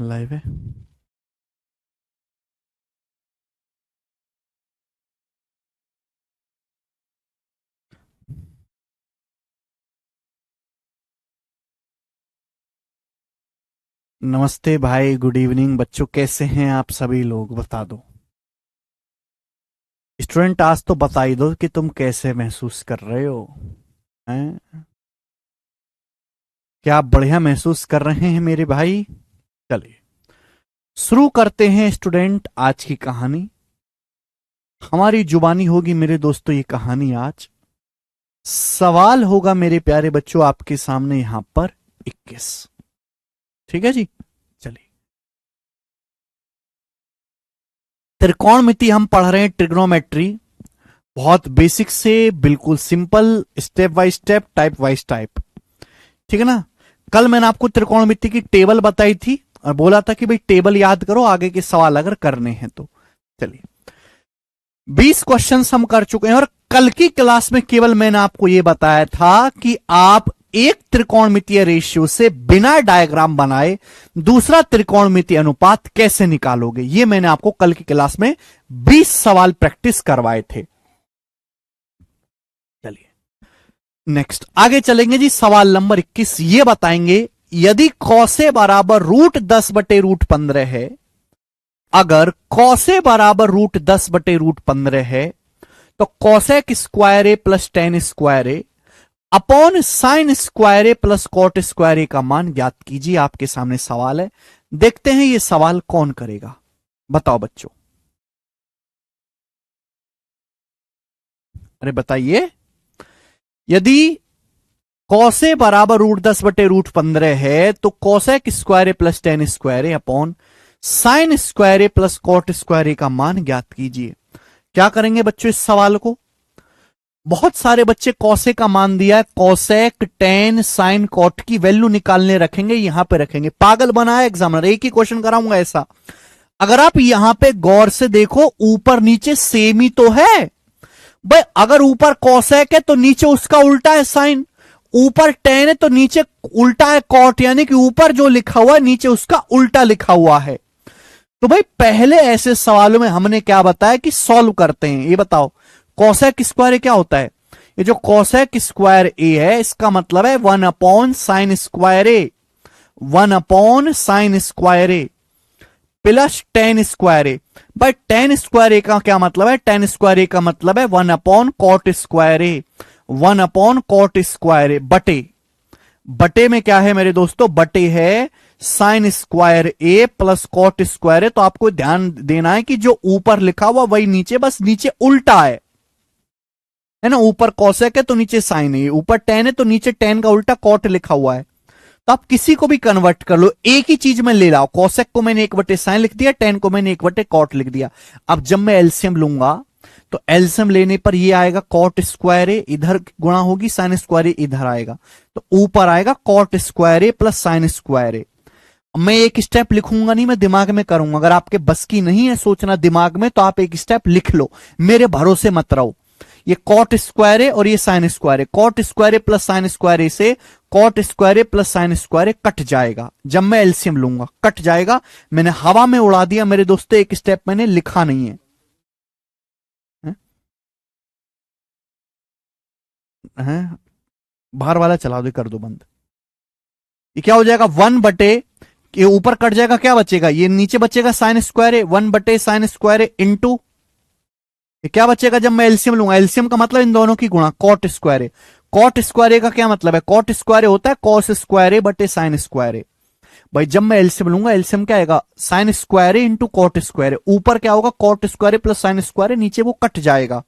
Live है। नमस्ते भाई, गुड इवनिंग बच्चों, कैसे हैं आप सभी लोग? बता दो स्टूडेंट, आज तो बता ही दो कि तुम कैसे महसूस कर रहे हो। हैं? क्या आप बढ़िया महसूस कर रहे हैं मेरे भाई? चलिए शुरू करते हैं स्टूडेंट आज की कहानी। हमारी जुबानी होगी मेरे दोस्तों ये कहानी आज। सवाल होगा मेरे प्यारे बच्चों आपके सामने यहां पर 21। ठीक है जी। चलिए, त्रिकोणमिति हम पढ़ रहे हैं, ट्रिग्नोमेट्री। बहुत बेसिक से बिल्कुल simple, step by step, type wise type. ठीक है ना। कल मैंने आपको त्रिकोणमिति की टेबल बताई थी और बोला था कि भाई टेबल याद करो आगे के सवाल अगर करने हैं तो। चलिए, 20 क्वेश्चंस हम कर चुके हैं और कल की क्लास में केवल मैंने आपको यह बताया था कि आप एक त्रिकोणमितीय रेशियो से बिना डायग्राम बनाए दूसरा त्रिकोणमितीय अनुपात कैसे निकालोगे। यह मैंने आपको कल की क्लास में 20 सवाल प्रैक्टिस करवाए थे। चलिए नेक्स्ट आगे चलेंगे जी। सवाल नंबर 21 ये बताएंगे, यदि कौसे बराबर √10/√15 है, अगर कौसे बराबर √10/√15 है तो कौसेक स्क्वायर ए प्लस टेन स्क्वायर ए अपॉन साइन स्क्वायर ए प्लस कॉट स्क्वायर ए का मान ज्ञात कीजिए। आपके सामने सवाल है, देखते हैं ये सवाल कौन करेगा। बताओ बच्चों, अरे बताइए। यदि कौसे बराबर √10/√15 है तो कौसेक स्क्वायर ए प्लस टेन स्क्वायर ए अपॉन साइन स्क्वायर ए प्लस कॉट स्क्वायर ए का मान ज्ञात कीजिए। क्या करेंगे बच्चों इस सवाल को? बहुत सारे बच्चे कौसे का मान दिया है, कौसेक, टेन, साइन, कॉट की वैल्यू निकालने रखेंगे, यहां पे रखेंगे। पागल बनाया एग्जामिनर, एक ही क्वेश्चन कराऊंगा ऐसा। अगर आप यहां पे गौर से देखो, ऊपर नीचे सेम ही तो है भाई। अगर ऊपर कौसेक है तो नीचे उसका उल्टा है साइन, ऊपर टेन है तो नीचे उल्टा है कॉट, यानी कि ऊपर जो लिखा हुआ है नीचे उसका उल्टा लिखा हुआ है। तो भाई पहले ऐसे सवालों में हमने क्या बताया कि सॉल्व करते हैं। ये बताओ कौसेक स्क्वायर ए क्या होता है? ये जो कौसेक स्क्वायर ए है इसका मतलब है 1/sin स्क्वायर ए, 1/sin स्क्वायर ए प्लस टेन स्क्वायर ए। भाई टेन स्क्वायर ए का क्या मतलब है? टेन स्क्वायर ए का मतलब है 1/cot स्क्वायर ए, 1/cot स्क्वायर ए बटे, बटे में क्या है मेरे दोस्तों? बटे है साइन स्क्वायर ए प्लस कॉट स्क्वायर ए। तो आपको ध्यान देना है कि जो ऊपर लिखा हुआ वही नीचे, बस नीचे उल्टा है ना। ऊपर कॉसेक है तो नीचे साइन है, ऊपर टेन है तो नीचे टेन का उल्टा कॉट लिखा हुआ है। तो आप किसी को भी कन्वर्ट कर लो, एक ही चीज में ले लाओ। कॉसेक को मैंने 1/sin लिख दिया, टेन को मैंने 1/cot लिख दिया। अब जब मैं एलसीएम लूंगा तो एलसीएम लेने पर ये आएगा कॉट स्क्वायर ए, इधर गुणा होगी साइन स्क्वायर ए, इधर आएगा तो ऊपर आएगा कॉट स्क्वायर ए प्लस साइन स्क्वायर ए। मैं एक स्टेप लिखूंगा नहीं, मैं दिमाग में करूंगा। अगर आपके बस की नहीं है सोचना दिमाग में तो आप एक स्टेप लिख लो, मेरे भरोसे मत रहो। ये कॉट स्क्वायर ए और ये साइन स्क्वायर ए, कॉट स्क्वायर ए प्लस साइन स्क्वायर ए से कॉट स्क्वायर ए प्लस साइन स्क्वायर ए कट जाएगा। जब मैं एलसीएम लूंगा कट जाएगा। मैंने हवा में उड़ा दिया मेरे दोस्तों, एक स्टेप मैंने लिखा नहीं है, है? बाहर वाला चला दो, कर दो बंद। ये क्या हो जाएगा? 1/, ये ऊपर कट जाएगा, क्या बचेगा? ये नीचे बचेगा साइन स्क्वायर ए, 1/sin स्क्वायर ए इंटू ये क्या बचेगा जब मैं एलसीएम लूंगा? एलसीएम का मतलब इन दोनों की गुणा, कॉट स्क्वायर ए। कॉट स्क्वायर ए का क्या मतलब है? कॉट स्क्वायर ए होता है कॉस स्क्वायर ए बटे साइन स्क्वायर ए। भाई जब मैं एलसीएम लूंगा, एलसीएम क्या आएगा? साइन स्क्वायर ए इंटू कॉट स्क्वायर ए। ऊपर क्या होगा? कॉट स्क्वायर ए प्लस साइन स्क्वायर ए, नीचे वो कट जाएगा।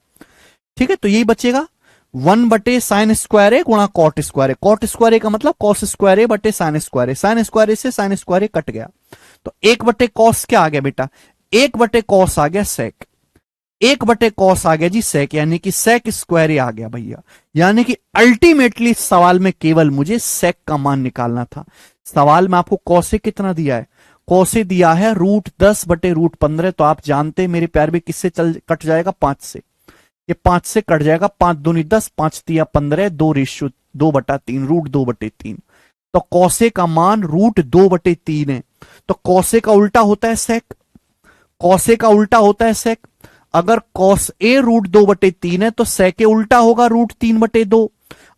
ठीक है, तो यही बचेगा 1/sin स्क्वायर ए गुणा कॉट स्क्वायर ए। कॉट स्क्वायर ए का मतलब कॉस स्क्वायर ए बटे साइन स्क्वायर ए, साइन स्क्वायर ए से साइन स्क्वायर ए कट गया तो 1/cos क्या आ गया बेटा? 1/cos आ गया सेक, 1/cos आ गया जी सेक, यानी कि सेक स्क्वायर ए आ गया भैया। यानी कि अल्टीमेटली सवाल में केवल मुझे सेक का मान निकालना था। सवाल में आपको कौसे कितना दिया है? कौसे दिया है √10/√15। तो आप जानते हैं मेरे प्यार भी किससे चल कट जाएगा? 5 से। ये 5 से कट जाएगा, 5 दूनी 10, 5 तिया 15, 2/2/3, √2/3। तो कौसे का मान √2/3 है। तो कौसे का उल्टा होता है सेक, कौसे का उल्टा होता है सेक। अगर कॉस ए √2/3 है तो सेक ए उल्टा होगा √3/2।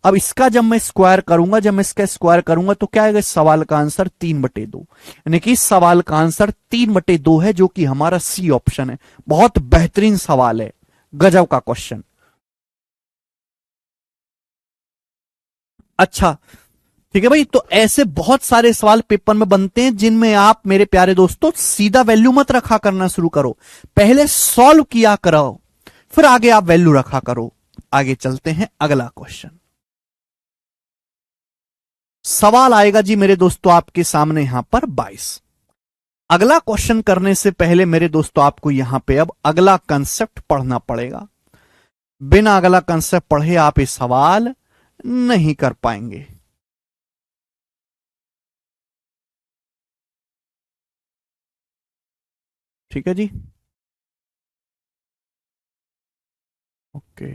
अब इसका जब मैं स्क्वायर करूंगा, जब मैं इसका स्क्वायर करूंगा तो क्या आएगा, इस सवाल का आंसर 3/2, यानी कि इस सवाल का आंसर 3/2 है, जो कि हमारा सी ऑप्शन है। बहुत बेहतरीन सवाल है, गजब का क्वेश्चन। अच्छा ठीक है भाई, तो ऐसे बहुत सारे सवाल पेपर में बनते हैं जिनमें आप मेरे प्यारे दोस्तों सीधा वैल्यू मत रखा करना शुरू करो, पहले सॉल्व किया करो, फिर आगे आप वैल्यू रखा करो। आगे चलते हैं, अगला क्वेश्चन सवाल आएगा जी मेरे दोस्तों आपके सामने यहां पर 22। अगला क्वेश्चन करने से पहले मेरे दोस्तों आपको यहां पे अब अगला कंसेप्ट पढ़ना पड़ेगा। बिना अगला कंसेप्ट पढ़े आप ये सवाल नहीं कर पाएंगे। ठीक है जी, ओके।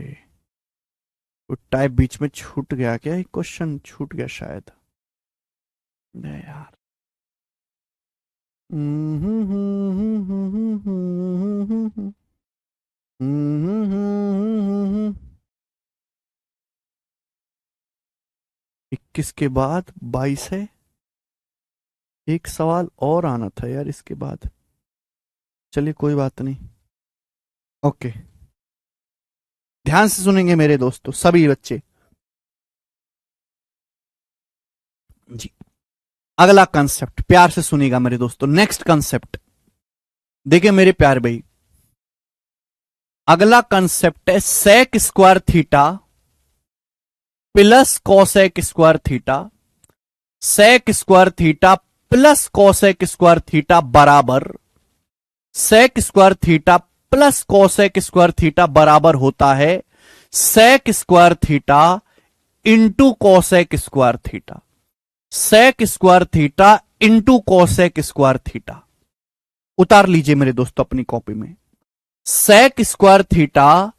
तो टाइप बीच में छूट गया क्या, एक क्वेश्चन छूट गया शायद, नहीं यार। इक्कीस के बाद 22 है, एक सवाल और आना था यार इसके बाद। चलिए कोई बात नहीं, ओके। ध्यान से सुनेंगे मेरे दोस्तों सभी बच्चे जी। अगला कंसेप्ट प्यार से सुनिएगा मेरे दोस्तों। नेक्स्ट कंसेप्ट देखिए मेरे प्यार भाई, अगला कंसेप्ट है sec square theta plus cosec square theta, sec square theta plus cosec square theta बराबर sec square theta plus cosec square theta बराबर होता है sec square theta into cosec square theta, sec square theta into cosec square theta. उतार लीजिए मेरे दोस्तों अपनी copy में, sec square theta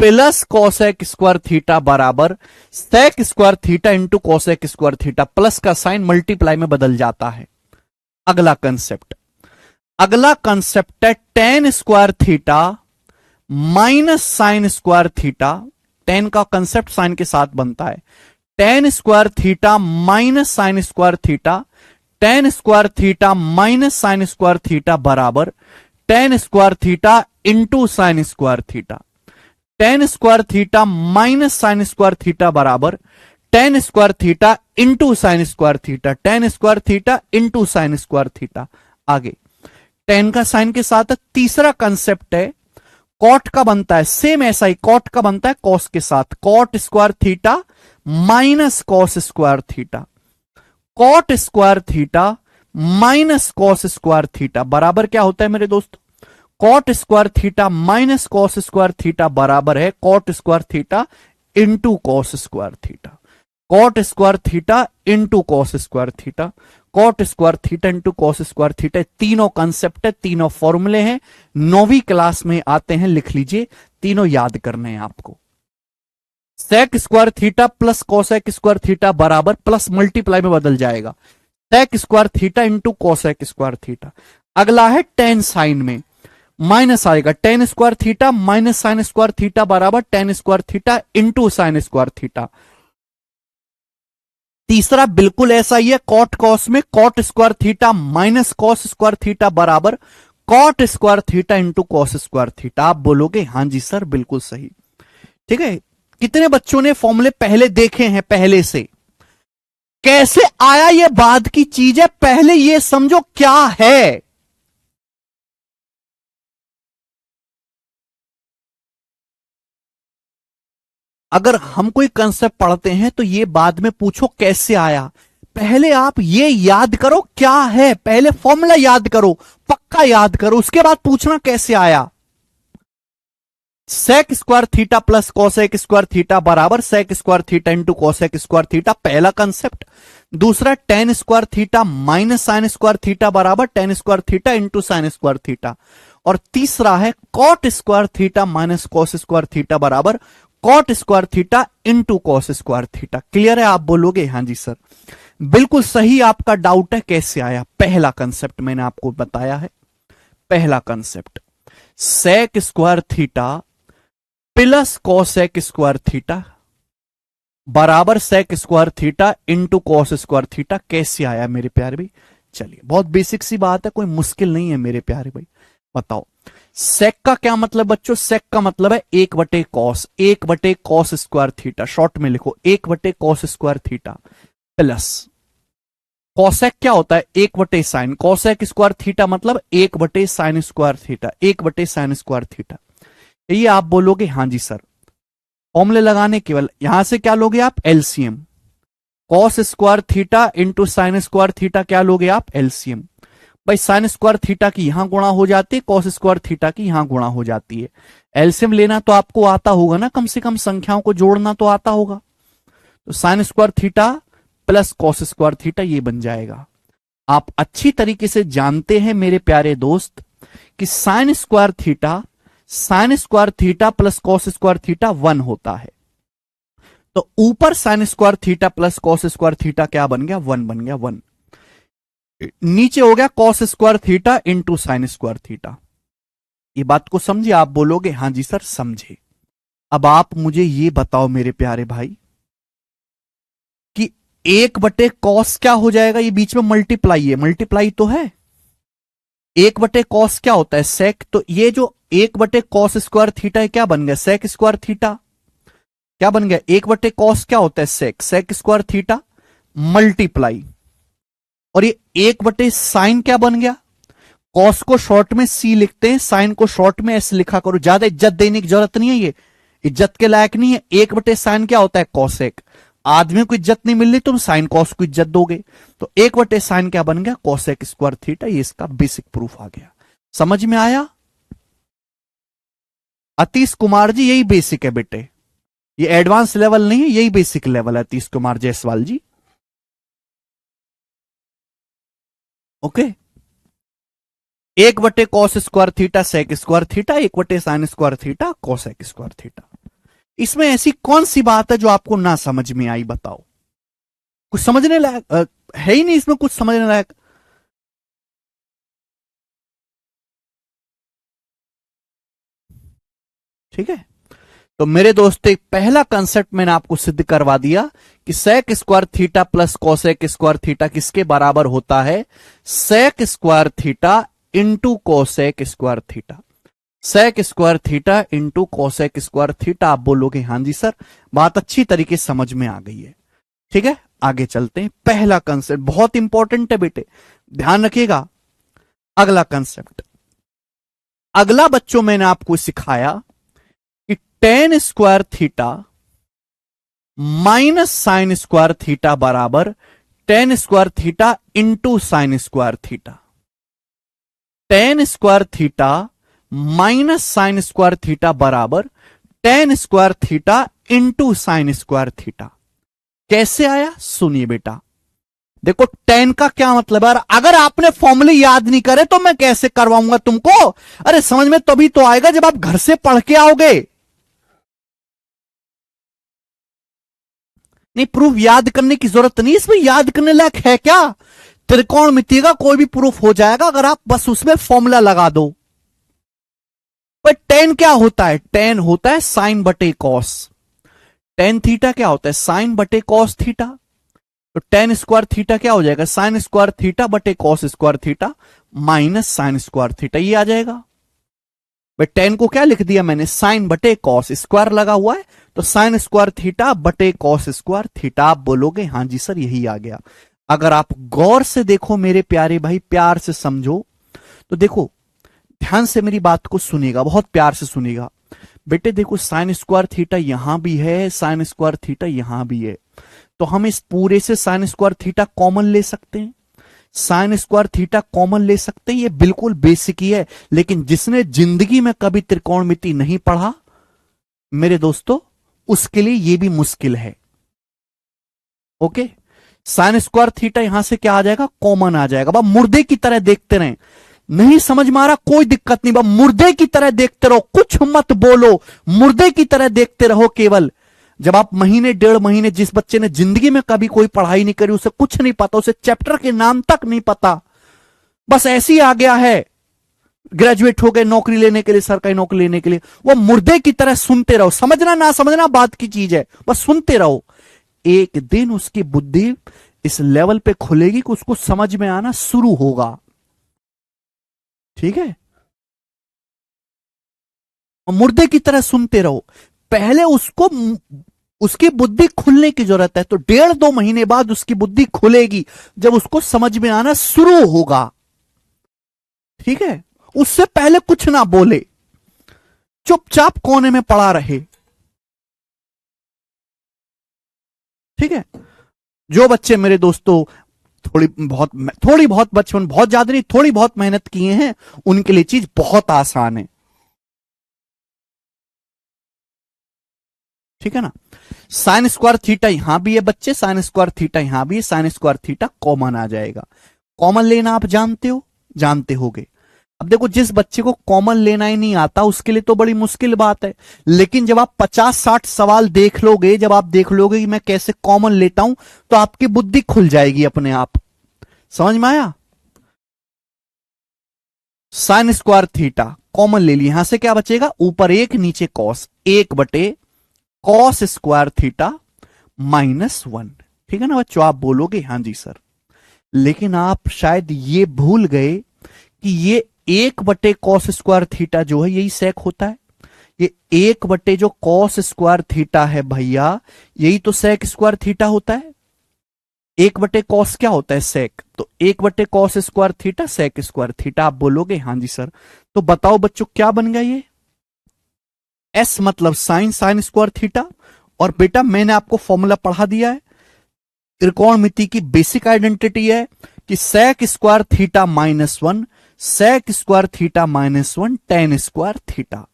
plus cosec square theta बराबर sec square theta into cosec square theta. Plus का साइन मल्टीप्लाई में बदल जाता है। अगला कंसेप्ट, अगला कंसेप्ट है tan square theta minus sine square theta. Tan का कंसेप्ट साइन के साथ बनता है, tan square theta minus sine square theta, tan square theta minus sine square theta बराबर tan square theta into sine square theta, tan square theta minus sine square theta बराबर tan square theta into sine square theta, tan square theta into sine square theta. आगे tan का sign के साथ तीसरा concept है cot का बनता है, सेम ऐसा ही कॉट का बनता है कॉस के साथ, cot square theta minus cos square theta, cot square theta minus cos square theta बराबर क्या होता है मेरे दोस्त, cot square theta minus cos square theta बराबर है cot square theta into cos square theta, cot square theta into cos square theta, cot square theta into cos square theta. तीनों concept है, तीनों फॉर्मूले हैं, 9वीं क्लास में आते हैं, लिख लीजिए, तीनों याद करने हैं आपको। Sec square theta plus cosec square theta बराबर प्लस मल्टीप्लाई में बदल जाएगा sec square theta into cosec square theta. अगला है टेन साइन में माइनस आएगा, tan square theta minus sine square theta बराबर tan square theta into sine square theta. तीसरा बिल्कुल ऐसा ही है, कॉट कॉस में cot square theta minus cos square theta बराबर cot square theta into cos square theta. आप बोलोगे हां जी सर बिल्कुल सही, ठीक है। कितने बच्चों ने फॉर्मूले पहले देखे हैं, पहले से कैसे आया ये बाद की चीज है, पहले ये समझो क्या है। अगर हम कोई कंसेप्ट पढ़ते हैं तो ये बाद में पूछो कैसे आया, पहले आप ये याद करो क्या है, पहले फॉर्मूला याद करो, पक्का याद करो, उसके बाद पूछना कैसे आया। Sec square theta plus cosec square theta बराबर sec square theta into cosec square theta, पहला कंसेप्ट। दूसरा tan square theta minus sine square theta बराबर tan square theta into sine square theta. और तीसरा है cot square theta minus cos square theta बराबर cot square theta into cos square theta. Clear है, आप बोलोगे हां जी सर। बिल्कुल सही आपका डाउट है। कैसे आया? पहला कंसेप्ट मैंने आपको बताया है। पहला concept, sec square theta plus cosec square theta बराबर sec square theta into cos square theta. कैसे आया मेरे प्यारे भाई? चलिए, बहुत बेसिक सी बात है, कोई मुश्किल नहीं है मेरे प्यारे भाई। बताओ, सेक का क्या मतलब बच्चों? सेक का मतलब है 1/कॉस स्क्वायर थीटा। शॉर्ट में लिखो 1/कॉस स्क्वायर थीटा प्लस कॉसेक क्या होता है? 1/साइन। कॉसेक स्क्वायर थीटा मतलब 1/साइन स्क्वायर थीटा, 1/साइन स्क्वायर थीटा। ये आप बोलोगे हाँ जी सर, फॉर्मूले लगाने केवल यहां से क्या लोगे आप? LCM. Cos square theta into sine square theta क्या लोगे आप? एलसीएम। भाई साइन स्क्वायर थीटा की यहां गुणा हो जाती है, कॉस स्क्वायर थीटा की यहां गुणा हो जाती है। एलसीएम लेना तो आपको आता होगा ना, कम से कम संख्याओं को जोड़ना तो आता होगा। तो sign square theta plus cos square theta ये बन जाएगा। आप अच्छी तरीके से जानते हैं मेरे प्यारे दोस्त कि sign square theta plus cos square theta 1 होता है। तो ऊपर sign square theta plus cos square theta क्या बन गया? 1 बन गया, 1। नीचे हो गया cos square theta into sine square theta. ये बात को समझे? आप बोलोगे हां जी सर समझे। अब आप मुझे ये बताओ मेरे प्यारे भाई कि 1/कॉस क्या हो जाएगा? ये बीच में मल्टीप्लाई है, मल्टीप्लाई तो है। 1/कॉस क्या होता है? सेक। तो ये जो 1/कॉस स्क्वायर थीटा है क्या बन गया? Sec square theta. क्या बन गया? 1/कॉस क्या होता है? Sec. Sec square theta multiply, और ये 1/साइन क्या बन गया? कॉस को शॉर्ट में सी लिखते हैं, साइन को शॉर्ट में एस लिखा करो। ज्यादा इज्जत देने की जरूरत नहीं है, ये इज्जत के लायक नहीं है। 1/साइन क्या होता है? कॉसेक। आदमी को इज्जत नहीं मिल रही, तुम साइन कॉस को इज्जत दोगे। तो 1/साइन क्या बन गया? Cosec square theta. ये इसका बेसिक प्रूफ आ गया। समझ में आया? अतीश कुमार जी यही बेसिक है बेटे, ये एडवांस लेवल नहीं है, यही बेसिक लेवल है अतीश कुमार जायसवाल जी। ओके, 1/कॉस square theta sec square theta, 1/साइन square theta cosec square theta. इसमें ऐसी कौन सी बात है जो आपको ना समझ में आई? बताओ। कुछ समझने लायक है ही नहीं इसमें, कुछ समझने लायक। ठीक है, तो मेरे दोस्त एक पहला कंसेप्ट मैंने आपको सिद्ध करवा दिया कि sec square theta plus cosec square theta किसके बराबर होता है? Sec square theta into cosec square theta. Sec square theta into cosec square theta. आप बोलोगे हां जी सर, बात अच्छी तरीके से समझ में आ गई है। ठीक है, आगे चलते हैं। पहला कंसेप्ट बहुत इंपॉर्टेंट है बेटे, ध्यान रखिएगा। अगला कंसेप्ट, अगला बच्चों मैंने आपको सिखाया कि tan square theta minus sine square theta बराबर tan square theta into sine square theta. Tan square theta minus sine square theta बराबर tan square theta into sine square theta. कैसे आया? सुनिए बेटा, देखो टेन का क्या मतलब है। अगर आपने फॉर्मूले याद नहीं करे तो मैं कैसे करवाऊंगा तुमको? अरे समझ में तभी तो आएगा जब आप घर से पढ़ के आओगे। नहीं, प्रूफ याद करने की जरूरत नहीं, इसमें याद करने लायक है क्या? त्रिकोणमिति का कोई भी प्रूफ हो जाएगा अगर आप बस उसमें फॉर्मूला लगा दो। पर टेन क्या होता है? टेन होता है साइन बटे कॉस। टेन थीटा क्या होता है? साइन बटे कॉस थीटा। तो टेन स्क्वायर थीटा क्या हो जाएगा? साइन स्क्वायर थीटा बटे cos square theta minus sine square theta. ये आ जाएगा। भाई टेन को क्या लिख दिया मैंने? साइन बटे कॉस, स्क्वायर लगा हुआ है तो साइन स्क्वायर थीटा बटे कॉस स्क्वायर थीटा। आप बोलोगे हां जी सर यही आ गया। अगर आप गौर से देखो मेरे प्यारे भाई, प्यार से समझो, तो देखो ध्यान से मेरी बात को सुनेगा, बहुत प्यार से सुनेगा बेटे। देखो साइन स्क्वायर थीटा यहां भी है, साइन स्क्वायर थीटा यहां भी है, तो हम इस पूरे से साइन स्क्वायर थीटा कॉमन ले सकते हैं। साइन स्क्वायर थीटा कॉमन ले सकते हैं, ये बिल्कुल बेसिक ही है। लेकिन जिसने जिंदगी में कभी त्रिकोणमिति नहीं पढ़ा मेरे दोस्तों, उसके लिए ये भी मुश्किल है। ओके, साइन स्क्वायर थीटा यहां से क्या आ जाएगा? कॉमन आ जाएगा। बा मुर्दे की तरह देखते रहे, नहीं समझ में आ रहा कोई दिक्कत नहीं, बा मुर्दे की तरह देखते रहो, कुछ मत बोलो, मुर्दे की तरह देखते रहो केवल। जब आप महीने डेढ़ महीने, जिस बच्चे ने जिंदगी में कभी कोई पढ़ाई नहीं करी, उसे कुछ नहीं पता, उसे चैप्टर के नाम तक नहीं पता, बस ऐसे ही आ गया है, ग्रेजुएट हो गए नौकरी लेने के लिए, सरकारी नौकरी लेने के लिए, वो मुर्दे की तरह सुनते रहो, समझना ना समझना बात की चीज है, बस सुनते रहो। एक दिन उसकी बुद्धि इस लेवल पे खुलेगी कि उसको समझ में आना शुरू होगा। ठीक है, मुर्दे की तरह सुनते रहो, पहले उसको, उसकी बुद्धि खुलने की जरूरत है। तो डेढ़ दो महीने बाद उसकी बुद्धि खुलेगी, जब उसको समझ में आना शुरू होगा। ठीक है, उससे पहले कुछ ना बोले, चुपचाप कोने में पड़ा रहे। ठीक है, जो बच्चे मेरे दोस्तों थोड़ी बहुत बचपन, बहुत ज्यादा नहीं, थोड़ी बहुत मेहनत किए हैं, उनके लिए चीज बहुत आसान है। ठीक है ना, साइन स्क्वायर थीटा यहां भी है बच्चे, साइन स्क्वायर थीटा यहां भी है, साइन स्क्वायर थीटा कॉमन आ जाएगा। कॉमन लेना आप जानते हो, जानते होगे। अब देखो, जिस बच्चे को कॉमन लेना ही नहीं आता उसके लिए तो बड़ी मुश्किल बात है, लेकिन जब आप 50-60 सवाल देख लोगे, जब आप देख लोगे कि मैं कैसे कॉमन लेता हूं, तो आपकी बुद्धि खुल जाएगी अपने आप। समझ में आया? साइन स्क्वायर थीटा कॉमन ले लिया, यहां से क्या बचेगा, ऊपर एक नीचे कॉस, 1/कॉस स्क्वायर थीटा -1। ठीक है ना बच्चों, आप बोलोगे हाँ जी सर, लेकिन आप शायद ये भूल गए कि ये 1/कॉस स्क्वायर थीटा जो है यही सेक होता है। ये 1 जो कॉस स्क्वायर थीटा है भैया, यही तो सेक स्क्वायर थीटा होता है। 1/कॉस क्या होता है, सेक। तो 1/कॉस square theta sec square theta, आप बोलोगे हाँ जी सर। तो बताओ बच्चों क्या बन गया ये, एस मतलब साइन, साइन स्क्वायर थीटा। और बेटा मैंने आपको फॉर्मूला पढ़ा दिया है, त्रिकोणमिति की बेसिक आइडेंटिटी है कि sec square theta -1, sec square theta -1 tan square theta.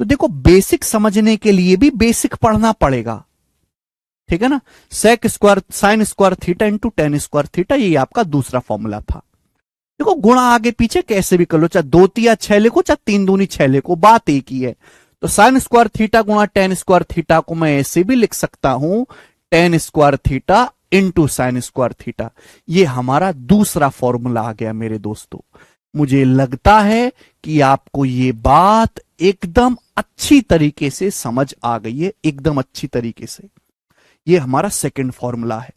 तो देखो, बेसिक समझने के लिए भी बेसिक पढ़ना पड़ेगा। ठीक है ना, sec square sine square theta into tan square theta, ये आपका दूसरा फॉर्मूला था। देखो, गुणा आगे पीछे कैसे भी कर लो, चाहे 2 तिया 6 लिखो, चाहे 3 दूनी 6 लिखो, बात एक ही है। तो साइन स्क्वायर थीटा गुणा टेन स्क्वायर थीटा को मैं ऐसे भी लिख सकता हूं, ten square theta into sine square theta. ये हमारा दूसरा फॉर्मूला आ गया मेरे दोस्तों। मुझे लगता है कि आपको ये बात एकदम अच्छी तरीके से समझ आ गई है, एकदम अच्छी तरीके से। ये हमारा सेकंड फॉर्मूला है।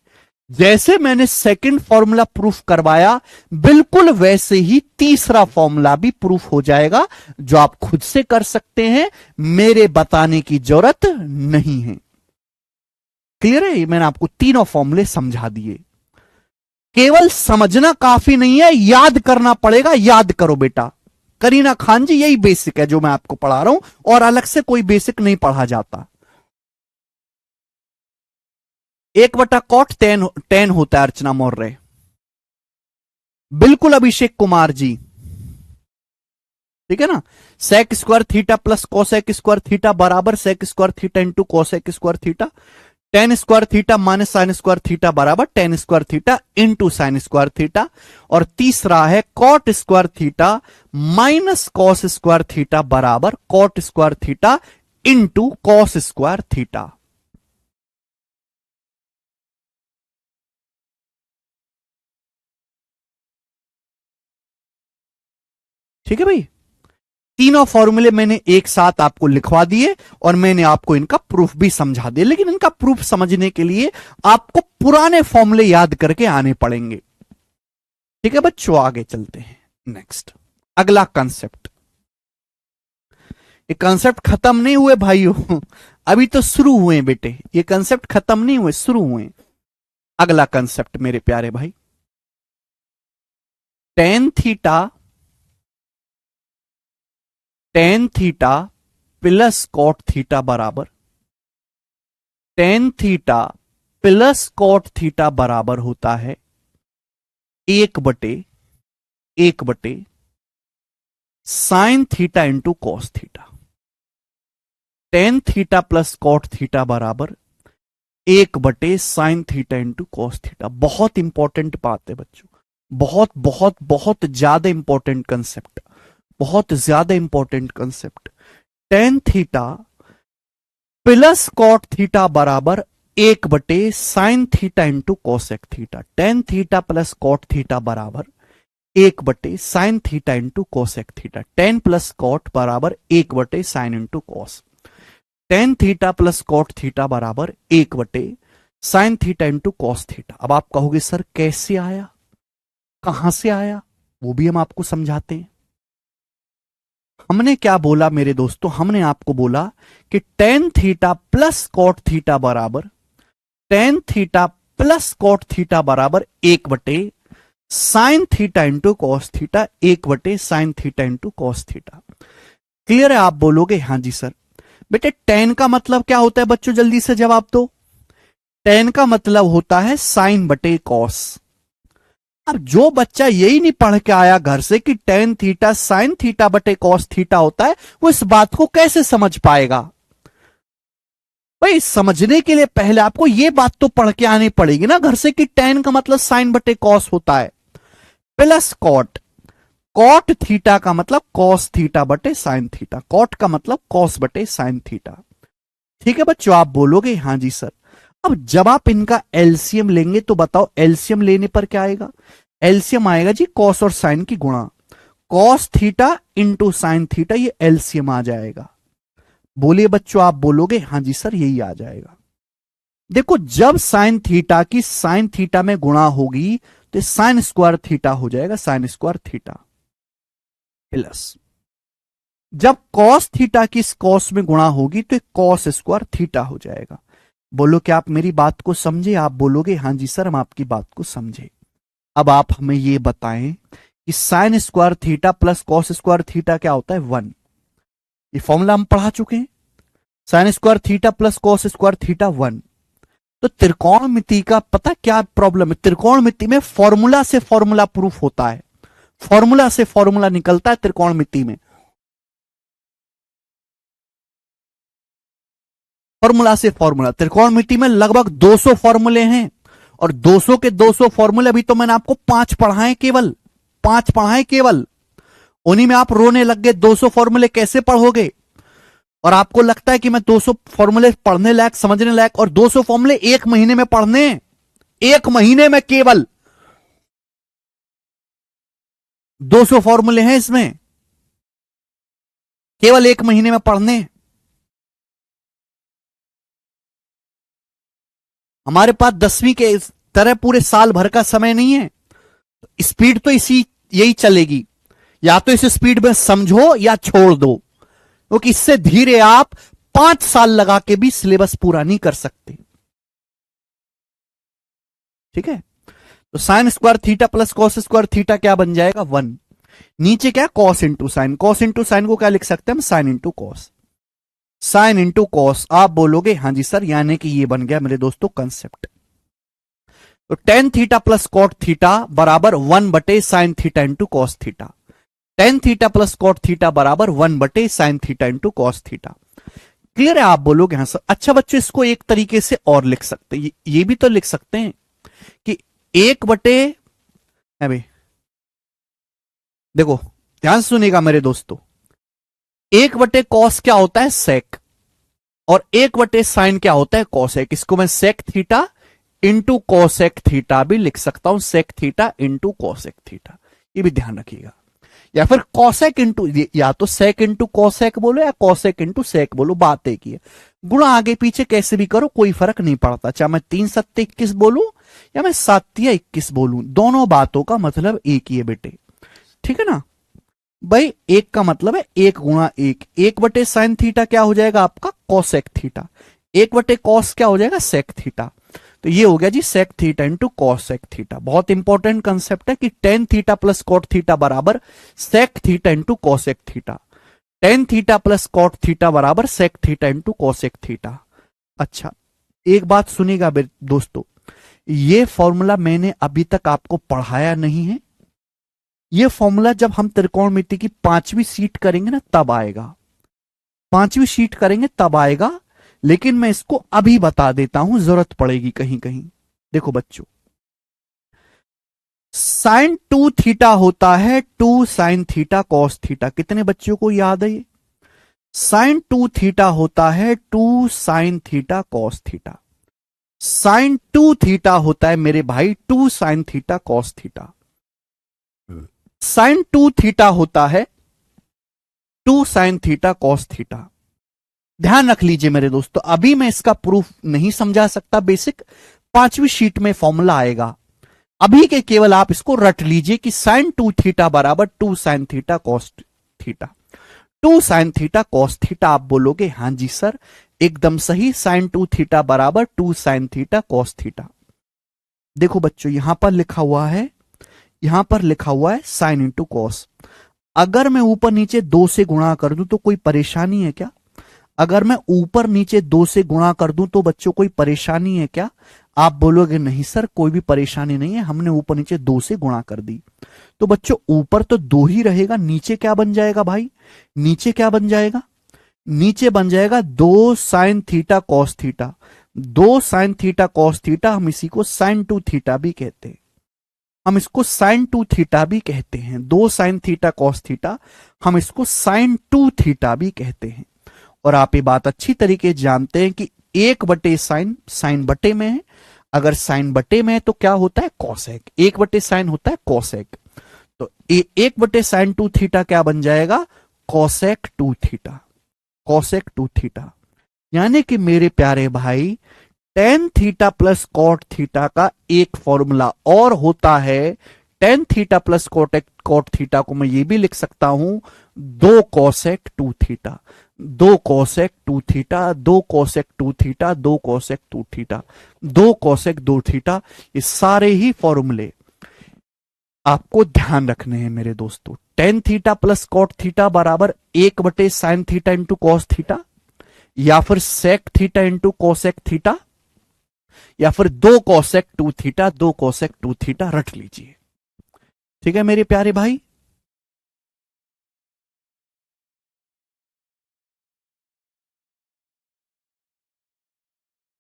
जैसे मैंने सेकंड फॉर्मूला प्रूफ करवाया, बिल्कुल वैसे ही तीसरा फॉर्मूला भी प्रूफ हो जाएगा, जो आप खुद से कर सकते हैं, मेरे बताने की जरूरत नहीं है। क्लियर है? मैंने आपको तीनों फॉर्मूले समझा दिए। केवल समझना काफी नहीं है, याद करना पड़ेगा। याद करो बेटा, करीना खान जी, यही बेसिक है जो मैं आपको पढ़ा रहा हूं, और अलग से कोई बेसिक नहीं पढ़ा जाता। 1/कॉट 10 होता है अर्चना मौर्य, बिल्कुल अभिषेक कुमार जी। ठीक है ना, sec square theta plus cosec square theta बराबर sec square theta into cosec square theta, tan square theta minus sine square theta बराबर tan square theta into sine square theta. और तीसरा है cot square theta minus cos square theta बराबर cot square theta into cos square theta. ठीक है भाई, तीनों फॉर्मूले मैंने एक साथ आपको लिखवा दिए और मैंने आपको इनका प्रूफ भी समझा दिया, लेकिन इनका प्रूफ समझने के लिए आपको पुराने फॉर्मूले याद करके आने पड़ेंगे। ठीक है बच्चों, आगे चलते हैं। नेक्स्ट, अगला कंसेप्ट। ये कंसेप्ट खत्म नहीं हुए भाइयों, अभी तो शुरू हुए बेटे, ये कंसेप्ट खत्म नहीं हुए, शुरू हुए। अगला कंसेप्ट मेरे प्यारे भाई, tan theta plus cot theta बराबर, tan theta plus cot theta बराबर होता है 1/1 sine theta into cos theta. Tan theta plus cot theta बराबर 1/साइन थीटा इंटू कॉस थीटा। बहुत इंपॉर्टेंट बात है बच्चों, बहुत बहुत बहुत ज्यादा इंपॉर्टेंट कंसेप्ट, बहुत ज्यादा important concept. Tan theta plus cot theta बराबर 1/sin theta into cosec theta. Tan theta plus cot theta बराबर 1/sin theta into cosec theta. Tan plus cot बराबर 1/sin into cos. Tan theta plus cot theta बराबर 1/sin theta into cos theta. अब आप कहोगे sir कैसे आया, कहां से आया, वो भी हम आपको समझाते हैं। हमने क्या बोला मेरे दोस्तों, हमने आपको बोला कि tan theta plus cot theta बराबर tan theta plus cot theta बराबर 1/sin theta into cos theta, 1/sin theta into cos theta. Clear है? आप बोलोगे हां जी सर। बेटे टेन का मतलब क्या होता है बच्चों, जल्दी से जवाब दो। टेन का मतलब होता है साइन बटे कॉस। अब जो बच्चा यही नहीं पढ़ के आया घर से कि टेन थीटा साइन थीटा बटे कॉस थीटा होता है, वो इस बात को कैसे समझ पाएगा? भाई समझने के लिए पहले आपको यह बात तो पढ़ के आनी पड़ेगी ना घर से कि टेन का मतलब साइन बटे कॉस होता है। प्लस कॉट, कॉट थीटा का मतलब कॉस थीटा बटे साइन थीटा, कॉट का मतलब कॉस बटे साइन थीटा। ठीक है बच्चों, आप बोलोगे हां जी सर। अब जब आप इनका एलसीएम लेंगे तो बताओ एलसीएम लेने पर क्या आएगा? एलसीएम आएगा जी कॉस और साइन की गुणा, cos theta into sine theta, ये एलसीएम आ जाएगा। बोलिए बच्चों, आप बोलोगे हां जी सर यही आ जाएगा। देखो जब साइन थीटा की साइन थीटा में गुणा होगी तो साइन स्क्वायर थीटा हो जाएगा, साइन स्क्वायर थीटा। प्लस जब कॉस थीटा की कॉस में गुणा होगी तो कॉस स्क्वायर थीटा हो जाएगा। बोलो क्या आप मेरी बात को समझे? आप बोलोगे हां जी सर हम आपकी बात को समझे। अब आप हमें यह बताएं कि sign square theta plus cos square theta क्या होता है? 1। ये फॉर्मूला हम पढ़ा चुके हैं। Sign square theta plus cos square theta 1। तो त्रिकोणमिति का पता क्या प्रॉब्लम है? त्रिकोणमिति में फॉर्मूला से फॉर्मूला प्रूफ होता है, फॉर्मूला से फॉर्मूला निकलता है त्रिकोणमिति में, फॉर्मूला से फॉर्मूला। त्रिकोणमिति में लगभग 200 फॉर्मूले हैं और 200 के 200 फॉर्मूले अभी तो मैंने आपको 5 पढ़ाए, केवल 5 पढ़ाए केवल। उन्हीं में आप रोने लग गए, 200 फॉर्मूले कैसे पढ़ोगे? और आपको लगता है कि मैं 200 फॉर्मूले पढ़ने लायक, समझने लायक, और 200 फॉर्मूले एक महीने में पढ़ने, एक महीने में केवल 200 फॉर्मूले हैं इसमें, केवल एक महीने में पढ़ने। हमारे पास 10वीं के तरह पूरे साल भर का समय नहीं है। स्पीड तो इसी यही चलेगी, या तो इस स्पीड में समझो या छोड़ दो, क्योंकि इससे धीरे आप 5 साल लगा के भी सिलेबस पूरा नहीं कर सकते। ठीक है, तो sign square theta plus cos square theta क्या बन जाएगा? 1। नीचे क्या? Cos into sine, cos into sine को क्या लिख सकते हैं हम? Sine into cos, sine into cos. आप बोलोगे हां जी सर, यानी कि ये बन गया मेरे दोस्तों कंसेप्ट। तो tan theta plus cot theta बराबर 1/sin theta into cos theta. Tan theta plus cot theta बराबर 1/sin theta into cos theta. Clear है? आप बोलोगे हाँ सर। अच्छा बच्चों, इसको एक तरीके से और लिख सकते हैं, ये भी तो लिख सकते हैं कि 1 है भाई। देखो ध्यान से सुनिएगा मेरे दोस्तों, 1/कॉस क्या होता है? सेक। और 1/साइन क्या होता है? कॉसेक। इसको मैं sec theta into cosec theta भी लिख सकता हूं, sec theta into cosec theta, ये भी ध्यान रखिएगा। या फिर कॉसेक इंटू, या तो सेक इंटू कॉसेक बोलो या कॉसेक इंटू सेक बोलो, बात एक ही है। गुणा आगे पीछे कैसे भी करो कोई फर्क नहीं पड़ता, चाहे मैं 3 सत्ते 21 बोलूं या मैं 7 या 21 बोलूं, दोनों बातों का मतलब एक ही है बेटे। ठीक है ना भाई? एक का मतलब है 1 गुणा 1, 1/साइन थीटा क्या हो जाएगा आपका? Cosec theta. 1/कॉस क्या हो जाएगा? Sec theta. तो ये हो गया जी sec theta into cosec theta. बहुत इंपॉर्टेंट कंसेप्ट है कि tan theta plus cot theta बराबर sec theta into cosec theta. Tan theta plus cot theta बराबर sec theta into cosec theta. अच्छा एक बात सुनिएगा दोस्तों, ये फॉर्मूला मैंने अभी तक आपको पढ़ाया नहीं है। ये फॉर्मूला जब हम त्रिकोणमिति की 5वीं शीट करेंगे ना तब आएगा, 5वीं शीट करेंगे तब आएगा, लेकिन मैं इसको अभी बता देता हूं, जरूरत पड़ेगी कहीं कहीं। देखो बच्चों, साइन 2 थीटा होता है 2 साइन थीटा कॉस थीटा। कितने बच्चों को याद है ये? साइन 2 थीटा होता है 2 sine theta cos theta. Sine 2 theta होता है मेरे भाई 2 sine theta cos theta. Sine 2 theta होता है 2 साइन थीटा कॉस थीटा। ध्यान रख लीजिए मेरे दोस्तों, अभी मैं इसका प्रूफ नहीं समझा सकता, बेसिक 5वीं शीट में फॉर्मूला आएगा। अभी के केवल आप इसको रट लीजिए कि साइन 2 थीटा बराबर 2 sine theta cos theta. 2 sine theta cos theta आप बोलोगे हां जी सर एकदम सही, साइन 2 थीटा बराबर 2 साइन थीटा कॉस थीटा। देखो बच्चों यहां पर लिखा हुआ है, यहां पर लिखा हुआ है साइन इंटू कॉस। अगर मैं ऊपर नीचे 2 से गुणा कर दूं तो कोई परेशानी है क्या? अगर मैं ऊपर नीचे 2 से गुणा कर दूं तो बच्चों कोई परेशानी है क्या? आप बोलोगे नहीं सर कोई भी परेशानी नहीं है, हमने ऊपर नीचे 2 से गुणा कर दी। तो बच्चों ऊपर तो 2 ही रहेगा, नीचे क्या बन जाएगा भाई? नीचे क्या बन जाएगा? नीचे बन जाएगा 2 sine theta cos theta. 2 sine theta cos theta, हम इसी को साइन 2 थीटा भी कहते हैं। हम इसको साइन 2 थीटा भी कहते हैं। 2 साइन थीटा कॉस थीटा, हम इसको साइन 2 थीटा भी कहते हैं। और आप ये बात अच्छी तरीके से जानते हैं कि 1 बटे साइन, साइन बटे में है, अगर साइन बटे में है तो क्या होता है? कॉसेक। 1 बटे साइन होता है कॉसेक। तो 1 बटे साइन 2 थीटा क्या बन जाएगा? Cosec 2 theta. Cosec 2 theta. यानी कि मेरे प्यारे भाई tan theta plus cot theta का एक फॉर्मूला और होता है। Tan theta plus cot theta को मैं ये भी लिख सकता हूं 2 cosec 2 theta. 2 cosec 2 theta, 2 cosec 2 theta, 2 cosec 2 theta, 2 cosec 2 theta. ये सारे ही फॉर्मूले आपको ध्यान रखने हैं मेरे दोस्तों। Tan theta plus cot theta बराबर 1 बटे sine theta into cos theta, या फिर sec theta into cosec theta, या फिर 2 कॉसेक 2 थीटा, 2 कॉसेक 2 थीटा रट लीजिए। ठीक है मेरे प्यारे भाई।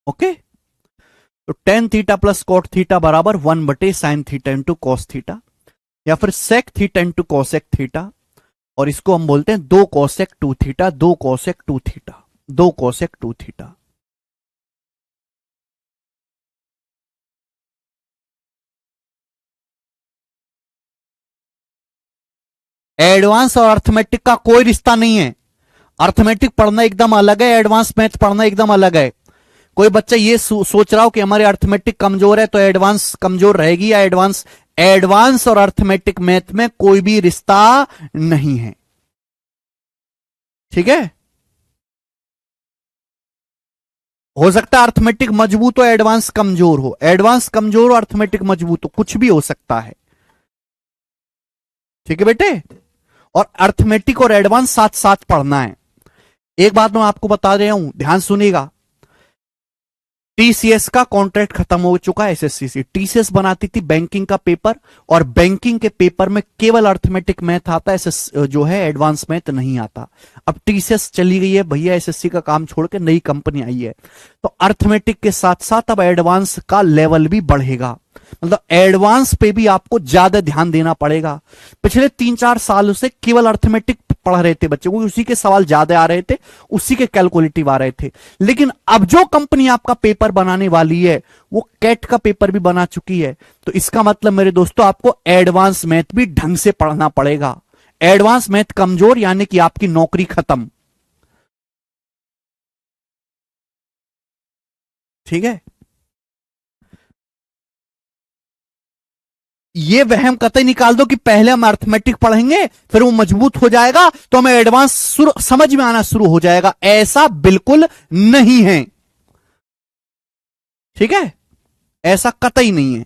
ओके, तो tan theta plus cot theta बराबर 1 बटे sine theta into cos theta, या फिर sec theta into cosec theta, और इसको हम बोलते हैं 2 cosec 2 theta, 2 cosec 2 theta, 2 cosec 2 theta. Advance और अर्थमेटिक का कोई रिश्ता नहीं है। अर्थमेटिक पढ़ना एकदम अलग है, एडवांस मैथ पढ़ना एकदम अलग है। कोई बच्चा ये सोच रहा हो कि हमारे अर्थमेटिक कमजोर है तो एडवांस कमजोर रहेगी, या एडवांस, एडवांस और अर्थमेटिक मैथ में कोई भी रिश्ता नहीं है। ठीक है, हो सकता है अर्थमेटिक मजबूत हो, एडवांस कमजोर हो, एडवांस कमजोर हो, अर्थमेटिक मजबूत हो, कुछ भी हो सकता है। ठीक है बेटे, और अर्थमेटिक और एडवांस साथ साथ पढ़ना है। एक बात मैं आपको बता रहा हूं, ध्यान सुनिएगा। टीसीएस का कॉन्ट्रैक्ट खत्म हो चुका है एसएससी से। टीसीएस बनाती थी बैंकिंग का पेपर, और बैंकिंग के पेपर में केवल अर्थमेटिक मैथ आता है, जो है एडवांस मैथ नहीं आता। अब टीसीएस चली गई है भैया, एसएससी का काम छोड़ के नई कंपनी आई है, तो अर्थमेटिक के साथ साथ अब एडवांस का लेवल भी बढ़ेगा। मतलब एडवांस पे भी आपको ज्यादा ध्यान देना पड़ेगा। पिछले 3-4 सालों से केवल अर्थमेटिक पढ़ रहे थे बच्चे, क्योंकि उसी के सवाल ज्यादा आ रहे थे, उसी के कैलकुलेटिव आ रहे थे। लेकिन अब जो कंपनी आपका पेपर बनाने वाली है वो कैट का पेपर भी बना चुकी है, तो इसका मतलब मेरे दोस्तों आपको एडवांस मैथ भी ढंग से पढ़ना पड़ेगा। एडवांस मैथ कमजोर यानी कि आपकी नौकरी खत्म। ठीक है, ये वहम कतई निकाल दो कि पहले हम अर्थमेटिक पढ़ेंगे फिर वो मजबूत हो जाएगा तो हमें एडवांस समझ में आना शुरू हो जाएगा, ऐसा बिल्कुल नहीं है। ठीक है, ऐसा कतई नहीं है।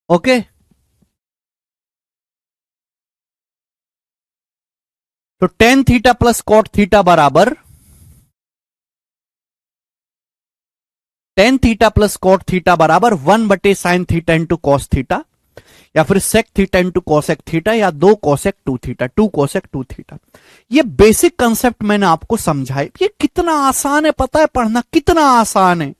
ओके, तो tan theta plus cot theta बराबर tan theta plus cot theta बराबर 1 बटे sine theta into cos theta, या फिर sec theta into cosec theta, या 2 कॉसेक 2 थीटा, 2 कॉसेक 2 थीटा। ये बेसिक कंसेप्ट मैंने आपको समझाया। ये कितना आसान है पता है पढ़ना, कितना आसान है।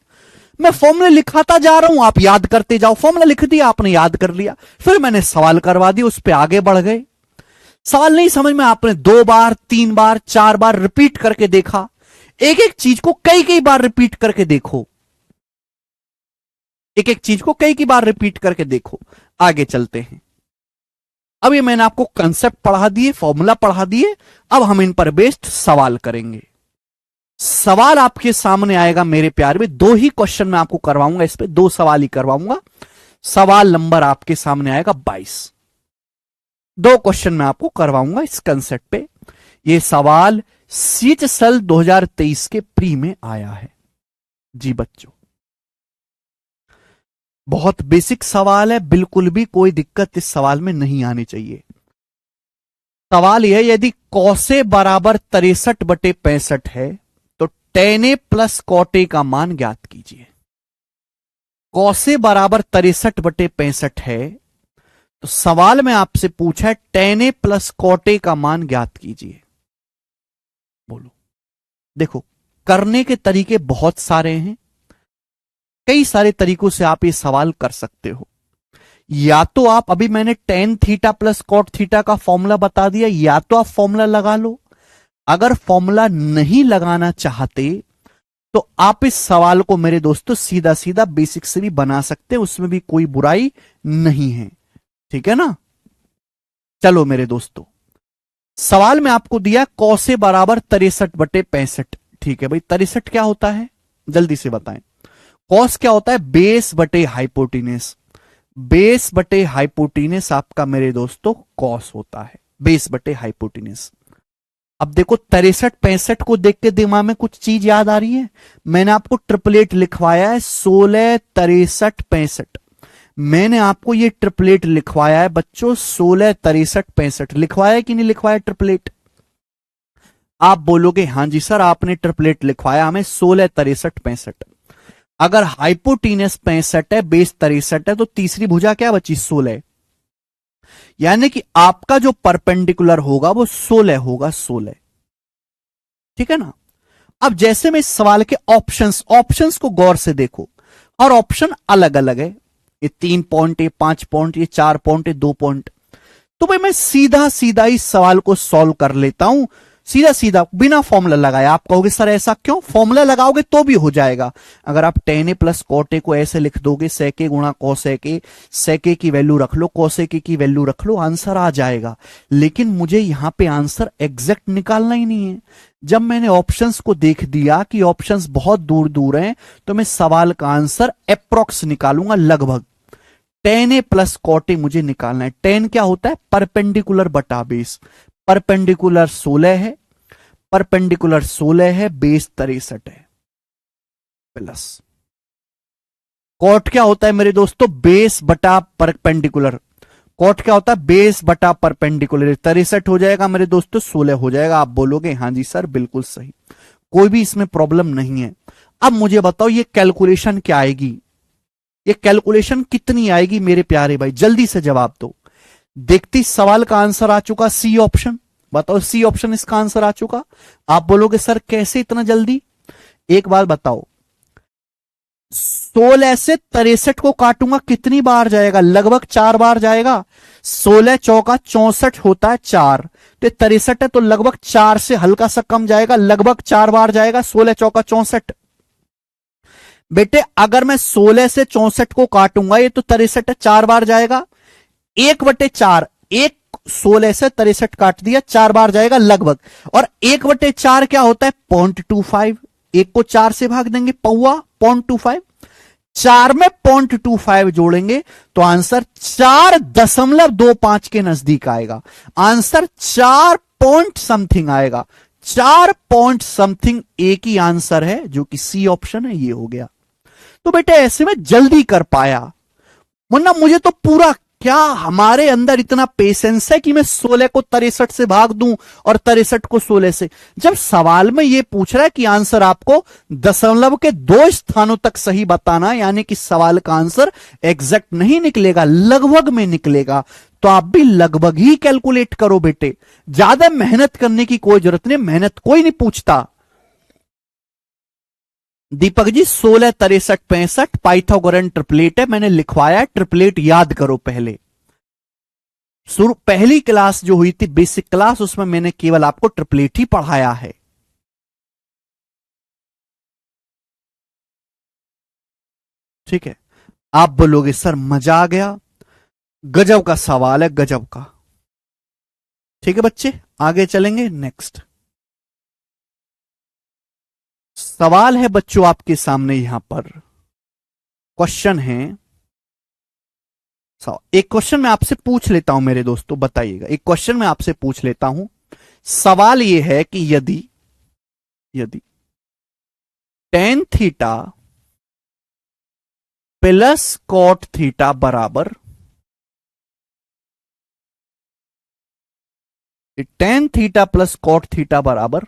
मैं फॉर्मूला लिखाता जा रहा हूं, आप याद करते जाओ। फॉर्मूला लिख दिया आपने, याद कर लिया, फिर मैंने सवाल करवा दिया, उस पर आगे बढ़ गए। सवाल नहीं समझ में, आपने 2 बार 3 बार 4 बार रिपीट करके देखा। एक एक चीज को कई कई बार रिपीट करके देखो, एक एक चीज को कई कई बार रिपीट करके देखो। आगे चलते हैं। अब ये मैंने आपको कंसेप्ट पढ़ा दिए, फॉर्मूला पढ़ा दिए, अब हम इन पर बेस्ड सवाल करेंगे। सवाल आपके सामने आएगा मेरे प्यारे में, 2 ही क्वेश्चन मैं आपको करवाऊंगा, इस पे 2 सवाल ही करवाऊंगा। सवाल नंबर आपके सामने आएगा 22। 2 क्वेश्चन मैं आपको करवाऊंगा इस कंसेप्ट पे। ये सवाल सीएचएसएल 2023 के प्री में आया है। जी बच्चों, बहुत बेसिक सवाल है, बिल्कुल भी कोई दिक्कत इस सवाल में नहीं आनी चाहिए। सवाल यह है, यदि कौसे बराबर 63/65 है तो tan a plus cot a का मान ज्ञात कीजिए। कौसे बराबर 63/65 है तो सवाल में आपसे पूछा है tan a plus cot a का मान ज्ञात कीजिए। बोलो, देखो करने के तरीके बहुत सारे हैं, कई सारे तरीकों से आप ये सवाल कर सकते हो। या तो आप, अभी मैंने tan theta plus cot theta का फॉर्मूला बता दिया, या तो आप फॉर्मूला लगा लो। अगर फॉर्मूला नहीं लगाना चाहते तो आप इस सवाल को मेरे दोस्तों सीधा सीधा बेसिक से भी बना सकते हैं, उसमें भी कोई बुराई नहीं है, ठीक है ना। चलो मेरे दोस्तों, सवाल में आपको दिया कौसे बराबर 63/65। ठीक है भाई, 63 क्या होता है जल्दी से बताएं। कॉस क्या होता है, बेस बटे हाइपोटेनस। बेस बटे हाइपोटेनस आपका मेरे दोस्तों कॉस होता है, बेस बटे हाइपोटेनस। अब देखो 63-65 को देख के दिमाग में कुछ चीज याद आ रही है। मैंने आपको ट्रिपलेट लिखवाया है 16 63 65। मैंने आपको ये ट्रिपलेट लिखवाया है बच्चों 16 63 65। लिखवाया कि नहीं लिखवाया ट्रिपलेट? आप बोलोगे हां जी सर आपने ट्रिपलेट लिखवाया हमें 16 63 65। अगर हाइपोटेनस 65 है, बेस 63 है, तो तीसरी भुजा क्या बची 16। यानी कि आपका जो परपेंडिकुलर होगा वो 16 होगा, 16। ठीक है ना। अब जैसे में इस सवाल के ऑप्शंस को गौर से देखो, और ऑप्शन अलग अलग है। ये 3 पॉइंट, ये 5 पॉइंट, ये 4 पॉइंट, ये 2 पॉइंट। तो भाई मैं सीधा सीधा इस सवाल को सॉल्व कर लेता हूं, सीधा सीधा बिना फॉर्मूला लगाए। आप कहोगे सर ऐसा क्यों? फॉर्मूला लगाओगे तो भी हो जाएगा। अगर आप tan a plus cot a को ऐसे लिख दोगे, sec a गुणा cos a, sec a की वैल्यू रख लो, cos a की वैल्यू रख लो, आंसर आ जाएगा। लेकिन मुझे यहां पे आंसर एग्जैक्ट निकालना ही नहीं है। जब मैंने ऑप्शंस को देख दिया कि ऑप्शंस बहुत दूर दूर हैं, तो मैं सवाल का आंसर अप्रोक्स निकालूंगा, लगभग। tan a plus cot a मुझे निकालना है। tan क्या होता है? परपेंडिकुलर बटा बेस। परपेंडिकुलर 16 है, परपेंडिकुलर 16 है, बेस 63 है, प्लस कॉट क्या होता है मेरे दोस्तों? बेस बटा परपेंडिकुलर। कॉट क्या होता है? बेस बटा परपेंडिकुलर। 63 हो जाएगा मेरे दोस्तों, 16 हो जाएगा। आप बोलोगे हां जी सर बिल्कुल सही, कोई भी इसमें प्रॉब्लम नहीं है। अब मुझे बताओ ये कैलकुलेशन क्या आएगी, ये कैलकुलेशन कितनी आएगी मेरे प्यारे भाई? जल्दी से जवाब दो। देखते सवाल का आंसर आ चुका सी ऑप्शन। बताओ सी ऑप्शन इसका आंसर आ चुका। आप बोलोगे सर कैसे इतना जल्दी? एक बार बताओ, 16 से 63 को काटूंगा कितनी बार जाएगा? लगभग 4 बार जाएगा। 16 चौका 64 होता है 4, तो 63 है तो लगभग 4 से हल्का सा कम जाएगा, लगभग 4 बार जाएगा। 16 चौका 64। बेटे अगर मैं 16 से 64 को काटूंगा, ये तो 63 है, 4 बार जाएगा। 1/4, 16 से 63 काट दिया, 4 बार जाएगा लगभग। और 1/4 क्या होता है? 0.25। 1 को 4 से भाग देंगे, पौवा 0.25। 4 में 0.25 जोड़ेंगे तो आंसर 4.25 के नजदीक आएगा। आंसर 4 पॉइंट समथिंग आएगा। 4 पॉइंट समथिंग एक ही आंसर है, जो कि सी ऑप्शन है। ये हो गया। तो बेटे ऐसे में जल्दी कर पाया, वरना मुझे तो पूरा, क्या हमारे अंदर इतना पेशेंस है कि मैं 16 को 63 से भाग दूं और 63 को 16 से? जब सवाल में यह पूछ रहा है कि आंसर आपको दशमलव के 2 स्थानों तक सही बताना, यानी कि सवाल का आंसर एग्जैक्ट नहीं निकलेगा, लगभग में निकलेगा, तो आप भी लगभग ही कैलकुलेट करो बेटे। ज्यादा मेहनत करने की कोई जरूरत नहीं, मेहनत कोई नहीं पूछता। दीपक जी 16 63 65 पाइथागोरन ट्रिपलेट है, मैंने लिखवाया ट्रिपलेट, याद करो पहले शुरू पहली क्लास जो हुई थी बेसिक क्लास, उसमें मैंने केवल आपको ट्रिपलेट ही पढ़ाया है। ठीक है, आप बोलोगे सर मजा आ गया, गजब का सवाल है, गजब का। ठीक है बच्चे, आगे चलेंगे। नेक्स्ट सवाल है बच्चों आपके सामने, यहां पर क्वेश्चन है। एक क्वेश्चन मैं आपसे पूछ लेता हूं मेरे दोस्तों, बताइएगा, एक क्वेश्चन मैं आपसे पूछ लेता हूं। सवाल यह है कि यदि यदि tan theta plus cot theta बराबर, tan theta plus cot theta बराबर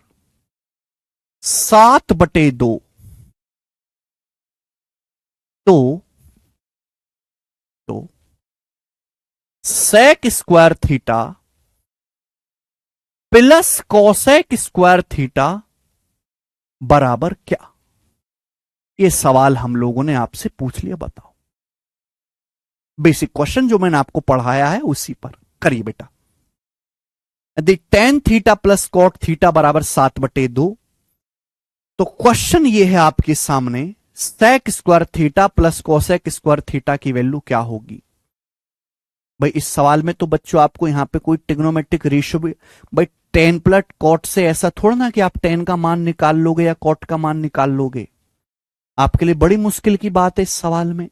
7/2, तो sec square theta plus cosec square theta बराबर क्या? यह सवाल हम लोगों ने आपसे पूछ लिया, बताओ। बेसिक क्वेश्चन जो मैंने आपको पढ़ाया है उसी पर करिए बेटा। यदि tan theta plus cot theta बराबर 7/2, तो क्वेश्चन ये है आपके सामने, sec square theta plus cosec square theta की वैल्यू क्या होगी? भाई इस सवाल में तो बच्चों आपको यहां पे कोई ट्रिग्नोमेट्रिक रेशियो भी, भाई टेन प्लस कॉट से ऐसा थोड़ा ना कि आप टेन का मान निकाल लोगे या कॉट का मान निकाल लोगे, आपके लिए बड़ी मुश्किल की बात है इस सवाल में।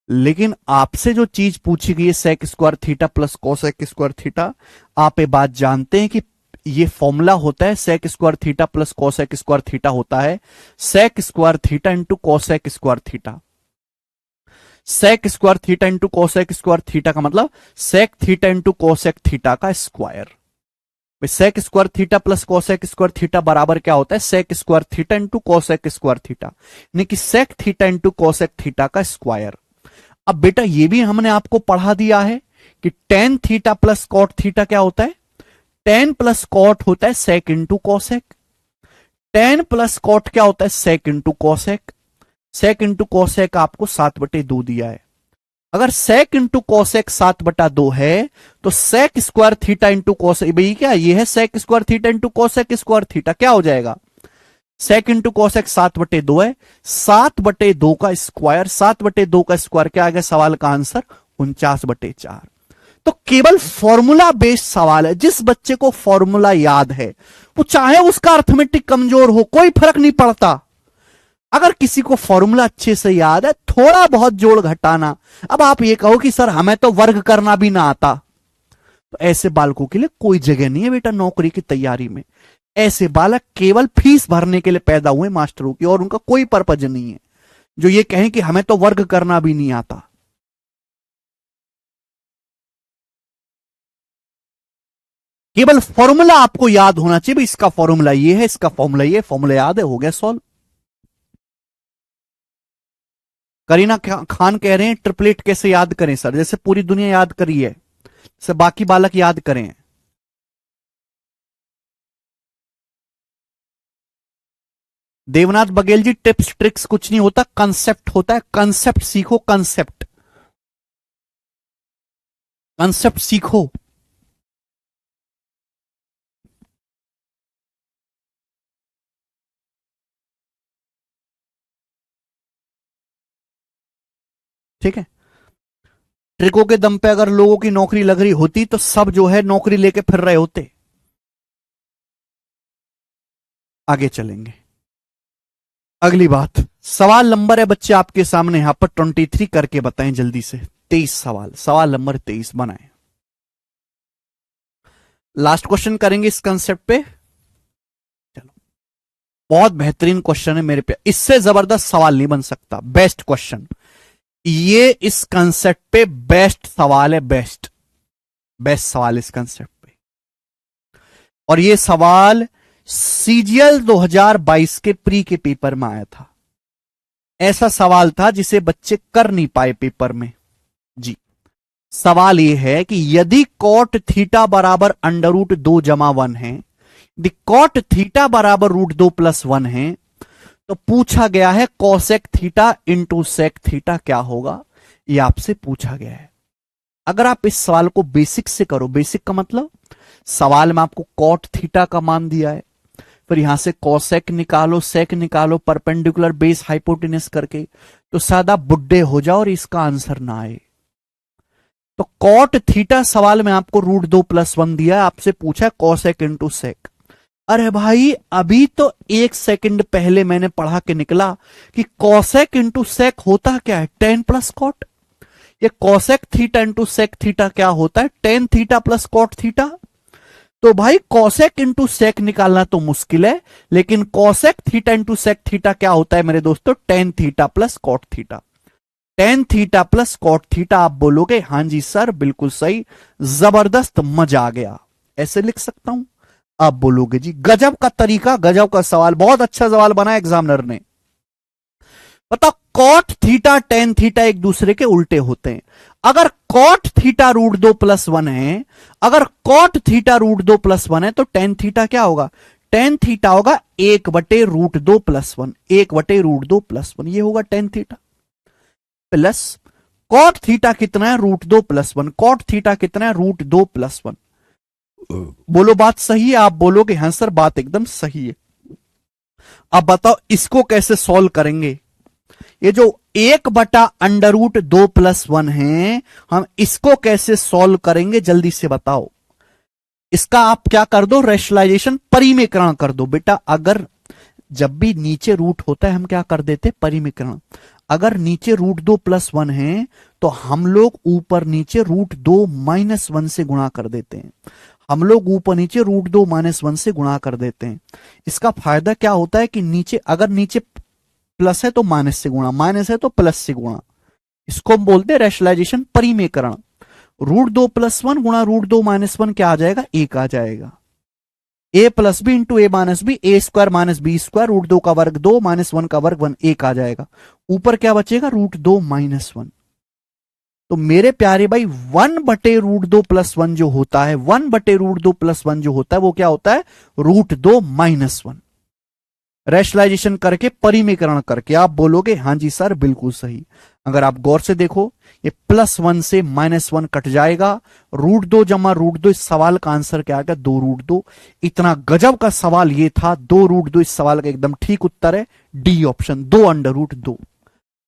लेकिन आपसे जो चीज पूछी गई है sec square theta plus cosec square theta, आप ये बात जानते हैं कि ये फॉर्मूला होता है sec square theta plus cosec square theta होता है sec square theta into cosec square theta. Sec square theta into cosec square theta का मतलब sec theta into cosec theta का square. Sec square theta plus cosec square theta बराबर क्या होता है? Sec square theta into cosec square theta, यानी कि sec theta into cosec theta का स्क्वायर। अब बेटा ये भी हमने आपको पढ़ा दिया है कि tan theta plus cot theta क्या होता है? टेन प्लस कॉट होता है sec into cosec. Tan plus cot क्या होता है? Sec into cosec. Sec into cosec आपको 7/2 दिया है। अगर सेक इंटू कोसेक 7/2 है तो sec square theta into cosec, भाई क्या ये है sec square theta into cosec square theta, क्या हो जाएगा? सेक इंटू कोसेक 7/2 है, 7/2 का स्क्वायर, 7/2 का स्क्वायर क्या आ गया सवाल का आंसर? 49/4। तो केवल फॉर्मूला बेस्ड सवाल है। जिस बच्चे को फॉर्मूला याद है वो चाहे उसका अर्थमेटिक कमजोर हो कोई फर्क नहीं पड़ता। अगर किसी को फॉर्मूला अच्छे से याद है, थोड़ा बहुत जोड़ घटाना, अब आप ये कहो कि सर हमें तो वर्ग करना भी ना आता, तो ऐसे बालकों के लिए कोई जगह नहीं है बेटा नौकरी की तैयारी में। ऐसे बालक केवल फीस भरने के लिए पैदा हुए मास्टरों की, और उनका कोई पर्पज नहीं है जो ये कहें कि हमें तो वर्ग करना भी नहीं आता। केवल फॉर्मूला आपको याद होना चाहिए, इसका फॉर्मूला ये है, इसका फॉर्मूला ये, फॉर्मूला याद है, हो गया सॉल्व। करीना खान कह रहे हैं ट्रिपलेट कैसे याद करें सर? जैसे पूरी दुनिया याद करी है, जैसे बाकी बालक याद करें। देवनाथ बघेल जी टिप्स ट्रिक्स कुछ नहीं होता, कंसेप्ट होता है। कंसेप्ट सीखो, कंसेप्ट, कंसेप्ट सीखो। ठीक है, ट्रिकों के दम पे अगर लोगों की नौकरी लग रही होती तो सब जो है नौकरी लेके फिर रहे होते। आगे चलेंगे, अगली बात, सवाल नंबर है बच्चे आपके सामने यहां पर 23 करके बताएं जल्दी से। 23 सवाल, सवाल नंबर 23 बनाएं। लास्ट क्वेश्चन करेंगे इस कंसेप्ट पे। चलो, बहुत बेहतरीन क्वेश्चन है मेरे पे, इससे जबरदस्त सवाल नहीं बन सकता। बेस्ट क्वेश्चन, ये इस कंसेप्ट पे बेस्ट सवाल है, बेस्ट बेस्ट सवाल इस कंसेप्ट पे। और ये सवाल सीजीएल 2022 के प्री के पेपर में आया था। ऐसा सवाल था जिसे बच्चे कर नहीं पाए पेपर में जी। सवाल यह है कि यदि कॉट थीटा बराबर √2 + 1 है, यदि कॉट थीटा बराबर √2 + 1 है, तो पूछा गया है cosec theta into sec theta क्या होगा, ये आपसे पूछा गया है। अगर आप इस सवाल को बेसिक से करो, बेसिक का मतलब सवाल में आपको कॉट थीटा का मान दिया है, फिर यहां से कोसेक निकालो, सेक निकालो, परपेंडिकुलर बेस हाइपोटेनस करके, तो सादा बुड्ढे हो जाओ और इसका आंसर ना आए। तो कॉट थीटा सवाल में आपको √2+1 दिया, आपसे पूछा कोसेक इंटू सेक। अरे भाई अभी तो 1 सेकंड पहले मैंने पढ़ा के निकला कि कोसेक इंटू सेक होता क्या है, tan प्लस कॉट। ये cosec theta into sec theta क्या होता है, tan theta plus cot theta. तो भाई कोसेक इंटू सेक निकालना तो मुश्किल है, लेकिन cosec theta into sec theta क्या होता है मेरे दोस्तों, tan theta plus cot theta. tan theta plus cot theta आप बोलोगे हां जी सर बिल्कुल सही, जबरदस्त, मजा आ गया, ऐसे लिख सकता हूं। आप बोलोगे जी गजब का तरीका, गजब का सवाल, बहुत अच्छा सवाल बनाया एग्जामिनर ने। बताओ कॉट थीटा टेन थीटा एक दूसरे के उल्टे होते हैं। अगर कॉट थीटा √2+1 है, अगर कॉट थीटा √2+1 है, तो टेन थीटा क्या होगा, टेन थीटा होगा 1/√2+1, 1/√2+1, ये होगा tan theta. Plus cot theta कितना है, √2+1, कॉट थीटा कितना है, √2+1। बोलो बात सही है, आप बोलोगे हां सर बात एकदम सही है। अब बताओ इसको कैसे सॉल्व करेंगे। ये जो 1/√2+1 है, हम इसको कैसे सॉल्व करेंगे जल्दी से बताओ। इसका आप क्या कर दो, रेशनलाइजेशन, परिमीकरण कर दो बेटा। अगर जब भी नीचे रूट होता है हम क्या कर देते, परिमीकरण। अगर नीचे √2+1 है तो हम लोग ऊपर नीचे √2-1 से गुणा कर देते हैं, हम लोग ऊपर नीचे √2-1 से गुणा कर देते हैं। इसका फायदा क्या होता है कि नीचे अगर नीचे प्लस है तो माइनस से गुणा, माइनस है तो प्लस से गुणा, इसको हम बोलते हैं रेशनलाइजेशन, परिमेयकरण। √2+1 गुणा √2-1 क्या आ जाएगा, 1 आ जाएगा। a plus B into A minus B, A square minus B square, √2 का वर्ग 2 माइनस 1 का वर्ग 1, 1 आ जाएगा। ऊपर क्या बचेगा, √2-1। तो मेरे प्यारे भाई 1/√2+1 जो होता है, 1/√2+1 जो होता है वो क्या होता है, √2-1। रेशनलाइजेशन करके, परिमीकरण करके आप बोलोगे हां जी सर बिल्कुल सही। अगर आप गौर से देखो ये +1 से -1 कट जाएगा, √2 जमा √2, इस सवाल का आंसर क्या आएगा, 2√2। इतना गजब का सवाल ये था, 2√2 इस सवाल का एकदम ठीक उत्तर है, डी ऑप्शन, 2/√2।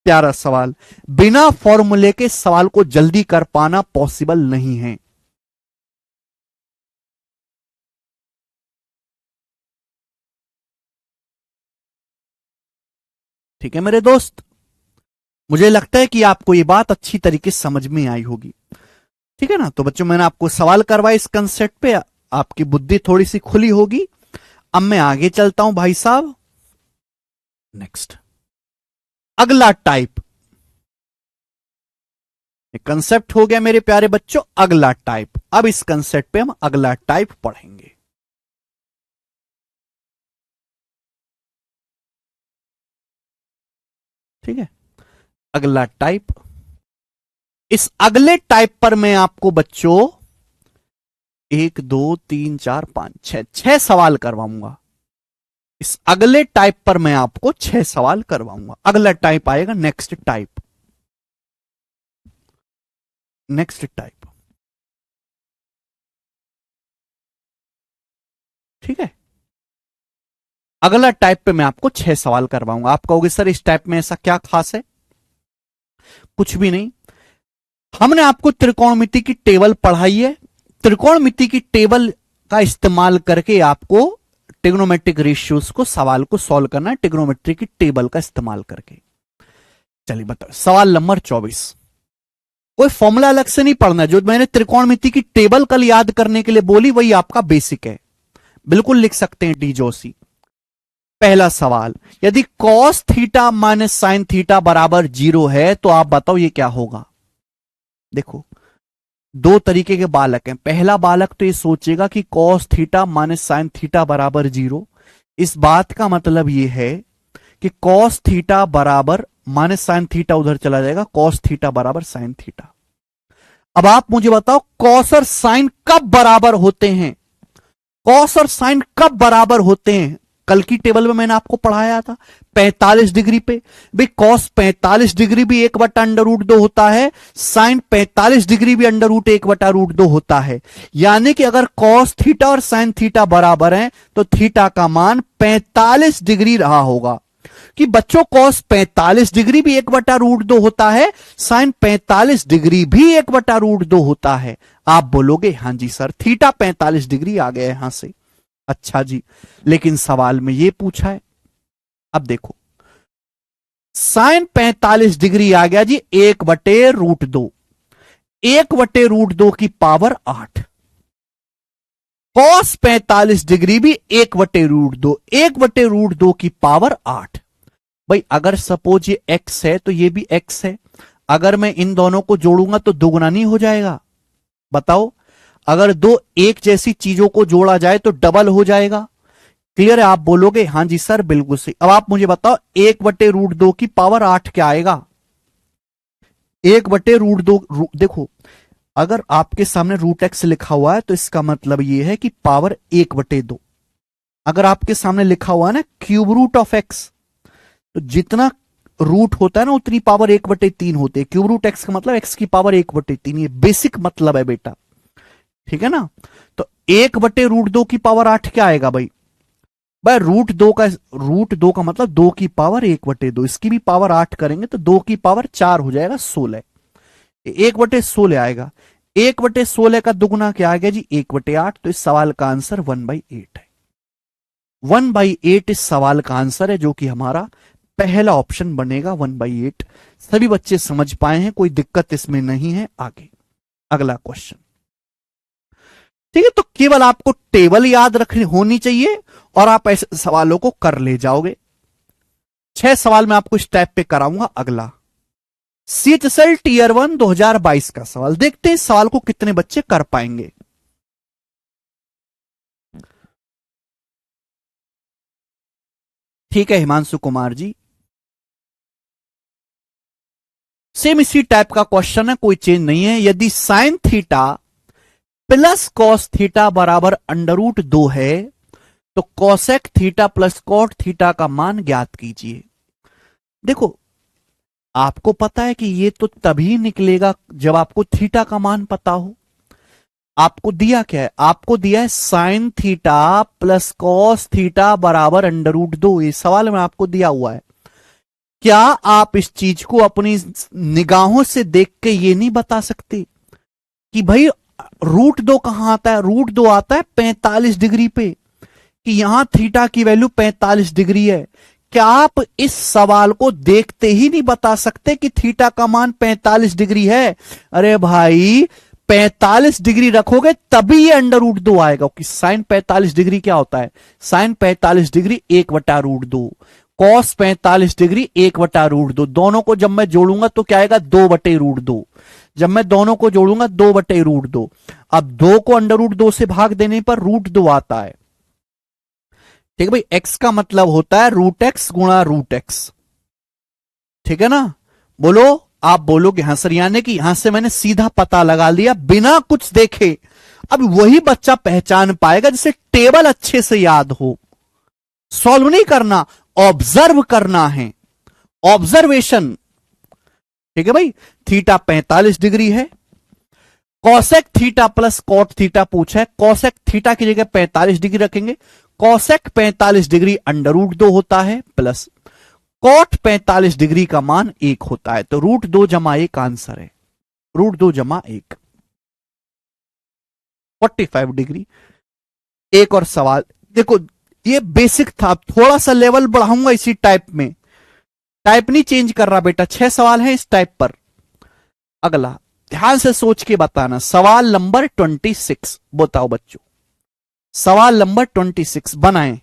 प्यारा सवाल, बिना फॉर्मूले के सवाल को जल्दी कर पाना पॉसिबल नहीं है। ठीक है मेरे दोस्त, मुझे लगता है कि आपको ये बात अच्छी तरीके से समझ में आई होगी। ठीक है ना, तो बच्चों मैंने आपको सवाल करवाया इस कंसेप्ट पे, आपकी बुद्धि थोड़ी सी खुली होगी। अब मैं आगे चलता हूं भाई साहब, नेक्स्ट अगला टाइप। कंसेप्ट हो गया मेरे प्यारे बच्चों, अगला टाइप। अब इस कंसेप्ट पे हम अगला टाइप पढ़ेंगे। ठीक है, अगला टाइप। इस अगले टाइप पर मैं आपको बच्चों 1 2 3 4 5 6 सवाल करवाऊंगा। इस अगले टाइप पर मैं आपको 6 सवाल करवाऊंगा। अगला टाइप आएगा नेक्स्ट टाइप, नेक्स्ट टाइप। ठीक है, अगला टाइप पे मैं आपको 6 सवाल करवाऊंगा। आप कहोगे सर इस टाइप में ऐसा क्या खास है, कुछ भी नहीं। हमने आपको त्रिकोणमिति की टेबल पढ़ाई है, त्रिकोणमिति की टेबल का इस्तेमाल करके आपको ट्रिग्नोमेट्रिक रेशियोज को, सवाल को सॉल्व करना है, ट्रिग्नोमेट्री की टेबल का इस्तेमाल करके। चलिए बताओ, सवाल नंबर 24। कोई फॉर्मूला अलग से नहीं पढ़ना है, जो मैंने त्रिकोणमिति की टेबल कल याद करने के लिए बोली वही आपका बेसिक है, बिल्कुल लिख सकते हैं डी जोशी। पहला सवाल, यदि cos theta minus sine theta बराबर 0 है तो आप बताओ ये क्या होगा। देखो दो तरीके के बालक हैं। पहला बालक तो ये सोचेगा कि cos theta minus sine theta बराबर 0, इस बात का मतलब ये है कि cos थीटा बराबर माइनस साइन थीटा उधर चला जाएगा, cos थीटा बराबर साइन थीटा। अब आप मुझे बताओ cos और साइन कब बराबर होते हैं, cos और साइन कब बराबर होते हैं। कल की टेबल में मैंने आपको पढ़ाया था, 45 डिग्री पे। भाई कॉस 45 डिग्री भी 1/√2 होता है, साइन 45 डिग्री भी √1/√2 होता है। यानी कि अगर कॉस थीटा और साइन थीटा बराबर हैं तो थीटा का मान 45 डिग्री रहा होगा। कि बच्चों कॉस 45 डिग्री भी 1/√2 होता है, साइन 45 डिग्री भी 1/√2 होता है। आप बोलोगे हां जी सर, थीटा 45 डिग्री आ गया यहां से। अच्छा जी, लेकिन सवाल में यह पूछा है, अब देखो साइन 45 डिग्री आ गया जी 1/√2, 1/√2 की पावर 8। कॉस 45 डिग्री भी 1/√2, 1/√2 की पावर 8। भाई अगर सपोज ये x है तो ये भी x है, अगर मैं इन दोनों को जोड़ूंगा तो दुगुना नहीं हो जाएगा? बताओ, अगर दो एक जैसी चीजों को जोड़ा जाए तो डबल हो जाएगा। क्लियर है? आप बोलोगे हां जी सर बिल्कुल सही। अब आप मुझे बताओ 1/√2 की पावर 8 क्या आएगा? 1/√2 देखो, अगर आपके सामने √x लिखा हुआ है तो इसका मतलब यह है कि पावर 1/2। अगर आपके सामने लिखा हुआ है ना क्यूब रूट ऑफ एक्स, तो जितना रूट होता है ना उतनी पावर 1/3 होती है। क्यूब रूट एक्स का मतलब एक्स की पावर 1/3, ये बेसिक मतलब है बेटा, ठीक है ना? तो 1/√2 की पावर 8 क्या आएगा भाई? भाई √2 का मतलब 2 की पावर 1/2, इसकी भी पावर 8 करेंगे तो 2 की पावर 4 हो जाएगा 16, 1/16 आएगा। 1/16 का दुगुना क्या आ गया जी? 1/8। तो इस सवाल का आंसर 1/8 है। 1/8 इस सवाल का आंसर है, जो कि हमारा पहला ऑप्शन बनेगा 1/8। सभी बच्चे समझ पाए हैं, कोई दिक्कत इसमें नहीं है। आगे अगला क्वेश्चन, ठीक है? तो केवल आपको टेबल याद रखनी होनी चाहिए और आप ऐसे सवालों को कर ले जाओगे। 6 सवाल मैं आपको इस टाइप पे कराऊंगा। अगला CHSL टीयर 1 2022 का सवाल, देखते हैं इस सवाल को कितने बच्चे कर पाएंगे। ठीक है हिमांशु कुमार जी, सेम इसी टाइप का क्वेश्चन है, कोई चेंज नहीं है। यदि sine theta plus cos theta बराबर √2 है तो cosec theta plus cot theta का मान ज्ञात कीजिए। देखो, आपको पता है कि ये तो तभी निकलेगा जब आपको थीटा का मान पता हो। आपको दिया क्या है? आपको दिया है sign theta plus cos theta बराबर √2। ये सवाल में आपको दिया हुआ है। क्या आप इस चीज को अपनी निगाहों से देख के ये नहीं बता सकते कि भाई √2 कहां आता है? √2 आता है 45 डिग्री पे, कि यहां थीटा की वैल्यू 45 डिग्री है। क्या आप इस सवाल को देखते ही नहीं बता सकते कि थीटा का मान 45 डिग्री है? अरे भाई 45 डिग्री रखोगे तभी ये √2 आएगा, कि साइन 45 डिग्री क्या होता है? Sine 45 degree 1/√2, cos 45 degree 1/√2। दोनों को जब मैं जोड़ूंगा तो क्या आएगा? 2/√2। जब मैं दोनों को जोड़ूंगा 2/√2। अब 2 को √2 से भाग देने पर √2 आता है। ठीक है भाई, x का मतलब होता है √x गुणा √x, ठीक है ना? बोलो, आप बोलोगे हाँ सर, यानी कि यहां से मैंने सीधा पता लगा लिया बिना कुछ देखे। अब वही बच्चा पहचान पाएगा जिसे टेबल अच्छे से याद हो। सॉल्व नहीं करना, ऑब्जर्व करना है, ऑब्जर्वेशन। ठीक है भाई, थीटा 45 डिग्री है, cosec theta plus cot theta पूछा है। कॉसेक थीटा की जगह 45 डिग्री रखेंगे, कॉसेक 45 डिग्री √2 होता है, प्लस कॉट 45 डिग्री का मान 1 होता है। तो √2 जमा 1 आंसर है, √2 जमा 1 45 डिग्री। एक और सवाल देखो, ये बेसिक था, थोड़ा सा लेवल बढ़ाऊंगा इसी टाइप में। टाइप नहीं चेंज कर रहा बेटा, 6 सवाल है इस टाइप पर। अगला ध्यान से सोच के बताना, सवाल नंबर 26 बताओ बच्चों, सवाल नंबर 26 बनाएं।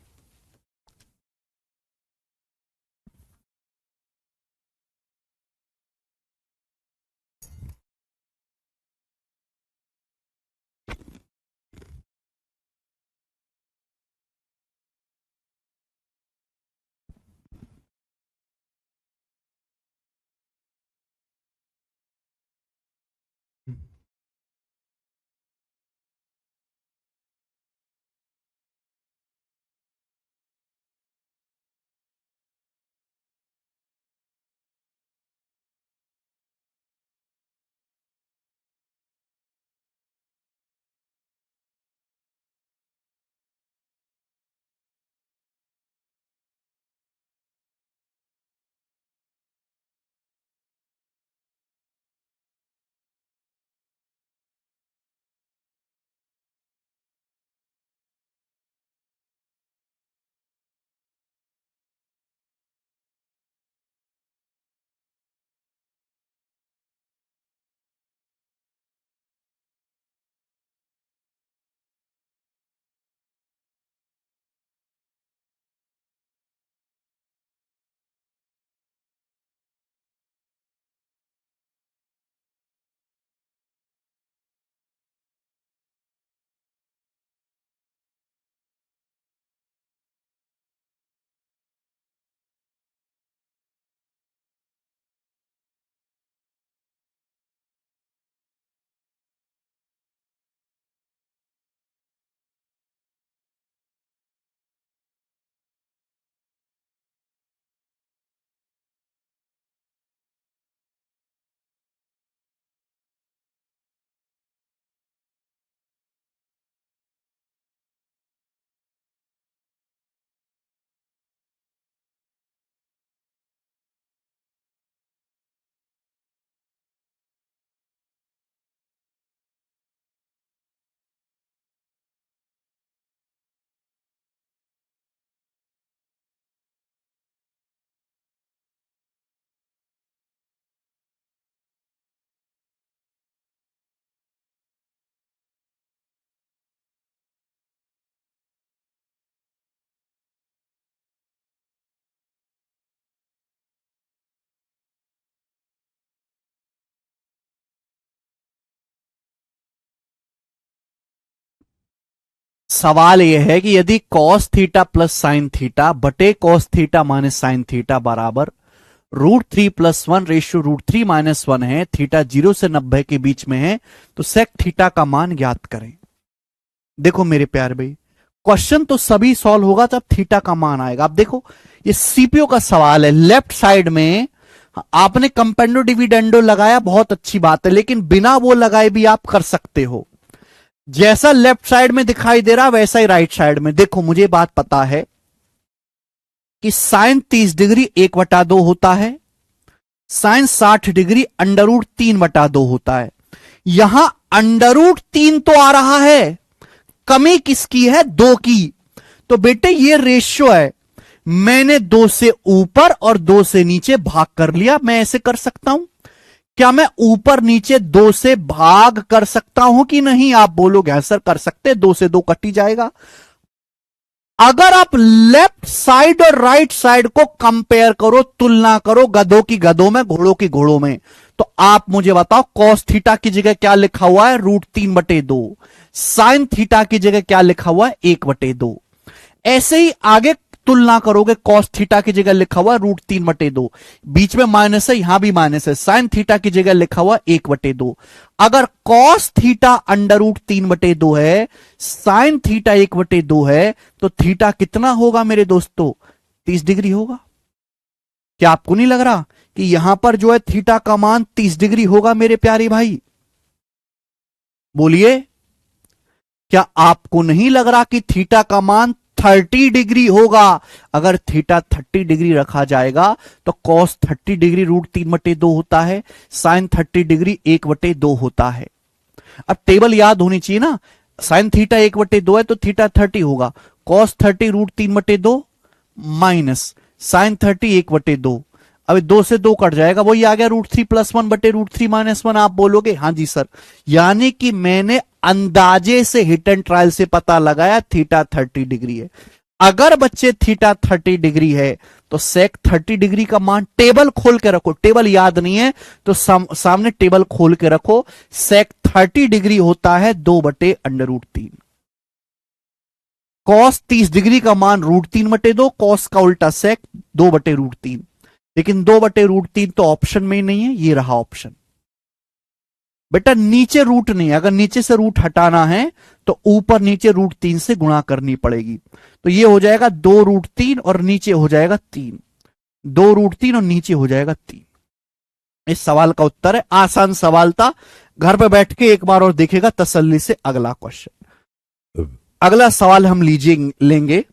सवाल यह है कि यदि cos theta plus sine theta बटे cos theta minus sine theta बराबर √3+1 है, थीटा 0 से 90 के बीच में है, तो सेक थीटा का मान ज्ञात करें। देखो मेरे प्यारे भाई, क्वेश्चन तो सभी सॉल्व होगा तब थीटा का मान आएगा। अब देखो ये सीपीओ का सवाल है, लेफ्ट साइड में आपने कंपेंडो डिविडेंडो लगाया, बहुत अच्छी बात है, लेकिन बिना वो लगाए भी आप कर सकते हो। जैसा लेफ्ट साइड में दिखाई दे रहा वैसा ही राइट साइड में। देखो मुझे बात पता है कि साइन 30 डिग्री 1/2 होता है, साइन 60 डिग्री √3/2 होता है। यहां √3 तो आ रहा है, कमी किसकी है? 2 की। तो बेटे ये रेशियो है, मैंने 2 से ऊपर और 2 से नीचे भाग कर लिया। मैं ऐसे कर सकता हूं क्या? मैं ऊपर नीचे 2 से भाग कर सकता हूं कि नहीं? आप बोलोगे हाँ सर कर सकते, 2 से 2 कट ही जाएगा। अगर आप लेफ्ट साइड और राइट साइड को कंपेयर करो, तुलना करो, गधों की गधों में, घोड़ों की घोड़ों में, तो आप मुझे बताओ कॉस थीटा की जगह क्या लिखा हुआ है? √3/2। साइन थीटा की जगह क्या लिखा हुआ है? 1/2। ऐसे ही आगे तुलना करोगे, कॉस थीटा की जगह लिखा हुआ √3/2, बीच में माइनस है, यहां भी माइनस है। साइन थीटा की जगह लिखा हुआ 1/2। अगर कॉस थीटा √3/2 है, साइन थीटा 1/2 है, तो थीटा कितना होगा मेरे दोस्तों? 30 डिग्री होगा। क्या आपको नहीं लग रहा कि यहां पर जो है थीटा का मान 30 डिग्री होगा मेरे प्यारे भाई? बोलिए, क्या आपको नहीं लग रहा कि थीटा का मान 30 डिग्री होगा? अगर थीटा 30 डिग्री रखा जाएगा तो कॉस 30 डिग्री √3/2 होता है, साइन 30 डिग्री 1/2 होता है। अब टेबल याद होनी चाहिए ना, साइन थीटा 1/2 है तो थीटा 30 होगा, कॉस 30 √3/2 माइनस साइन 30 1/2। अब 2 से 2 कट जाएगा, वही आ गया √3+1/√3-1। आप बोलोगे हाँ जी सर, यानी कि मैंने अंदाजे से हिट एंड ट्रायल से पता लगाया थीटा 30 डिग्री है। अगर बच्चे थीटा 30 डिग्री है तो सेक 30 डिग्री का मान, टेबल खोल के रखो, टेबल याद नहीं है तो सामने टेबल खोल के रखो, सेक 30 डिग्री होता है 2/√3। कॉस 30 डिग्री का मान √3/2, कॉस का उल्टा सेक 2/√3। लेकिन 2/√3 तो ऑप्शन में ही नहीं है, ये रहा ऑप्शन। बेटा नीचे रूट नहीं, अगर नीचे से रूट हटाना है तो ऊपर नीचे √3 से गुणा करनी पड़ेगी। तो ये हो जाएगा 2√3 और नीचे हो जाएगा 3, 2√3 और नीचे हो जाएगा 3। इस सवाल का उत्तर है। आसान सवाल था, घर पे बैठ के एक बार और देखेगा तसल्ली से। अगला क्वेश्चन, अगला सवाल हम लेंगे।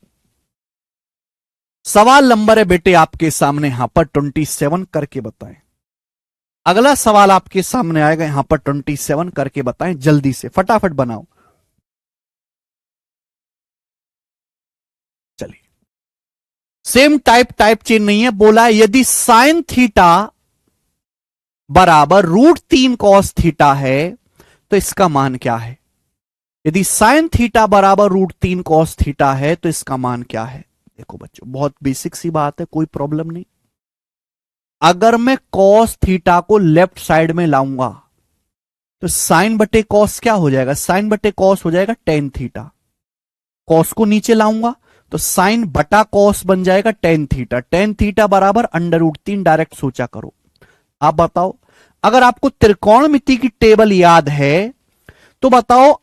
सवाल नंबर है बेटे आपके सामने यहां पर 27, करके बताएं। अगला सवाल आपके सामने आएगा यहां पर 27, करके बताएं, जल्दी से फटाफट बनाओ। चलिए, सेम टाइप चेंज नहीं है। बोला यदि साइन थीटा बराबर √3 कॉस थीटा है तो इसका मान क्या है? यदि साइन थीटा बराबर √3 कॉस थीटा है तो इसका मान क्या है? देखो बच्चों, बहुत बेसिक सी बात है, कोई प्रॉब्लम नहीं। अगर मैं कॉस थीटा को लेफ्ट साइड में लाऊंगा तो साइन बटे कॉस क्या हो जाएगा? साइन बटे कॉस हो जाएगा टेन थीटा। कॉस को नीचे लाऊंगा तो साइन बटा कॉस बन जाएगा टेन थीटा। टेन थीटा बराबर √3, डायरेक्ट सोचा करो। आप बताओ, अगर आपको त्रिकोणमिति की टेबल याद है तो बताओ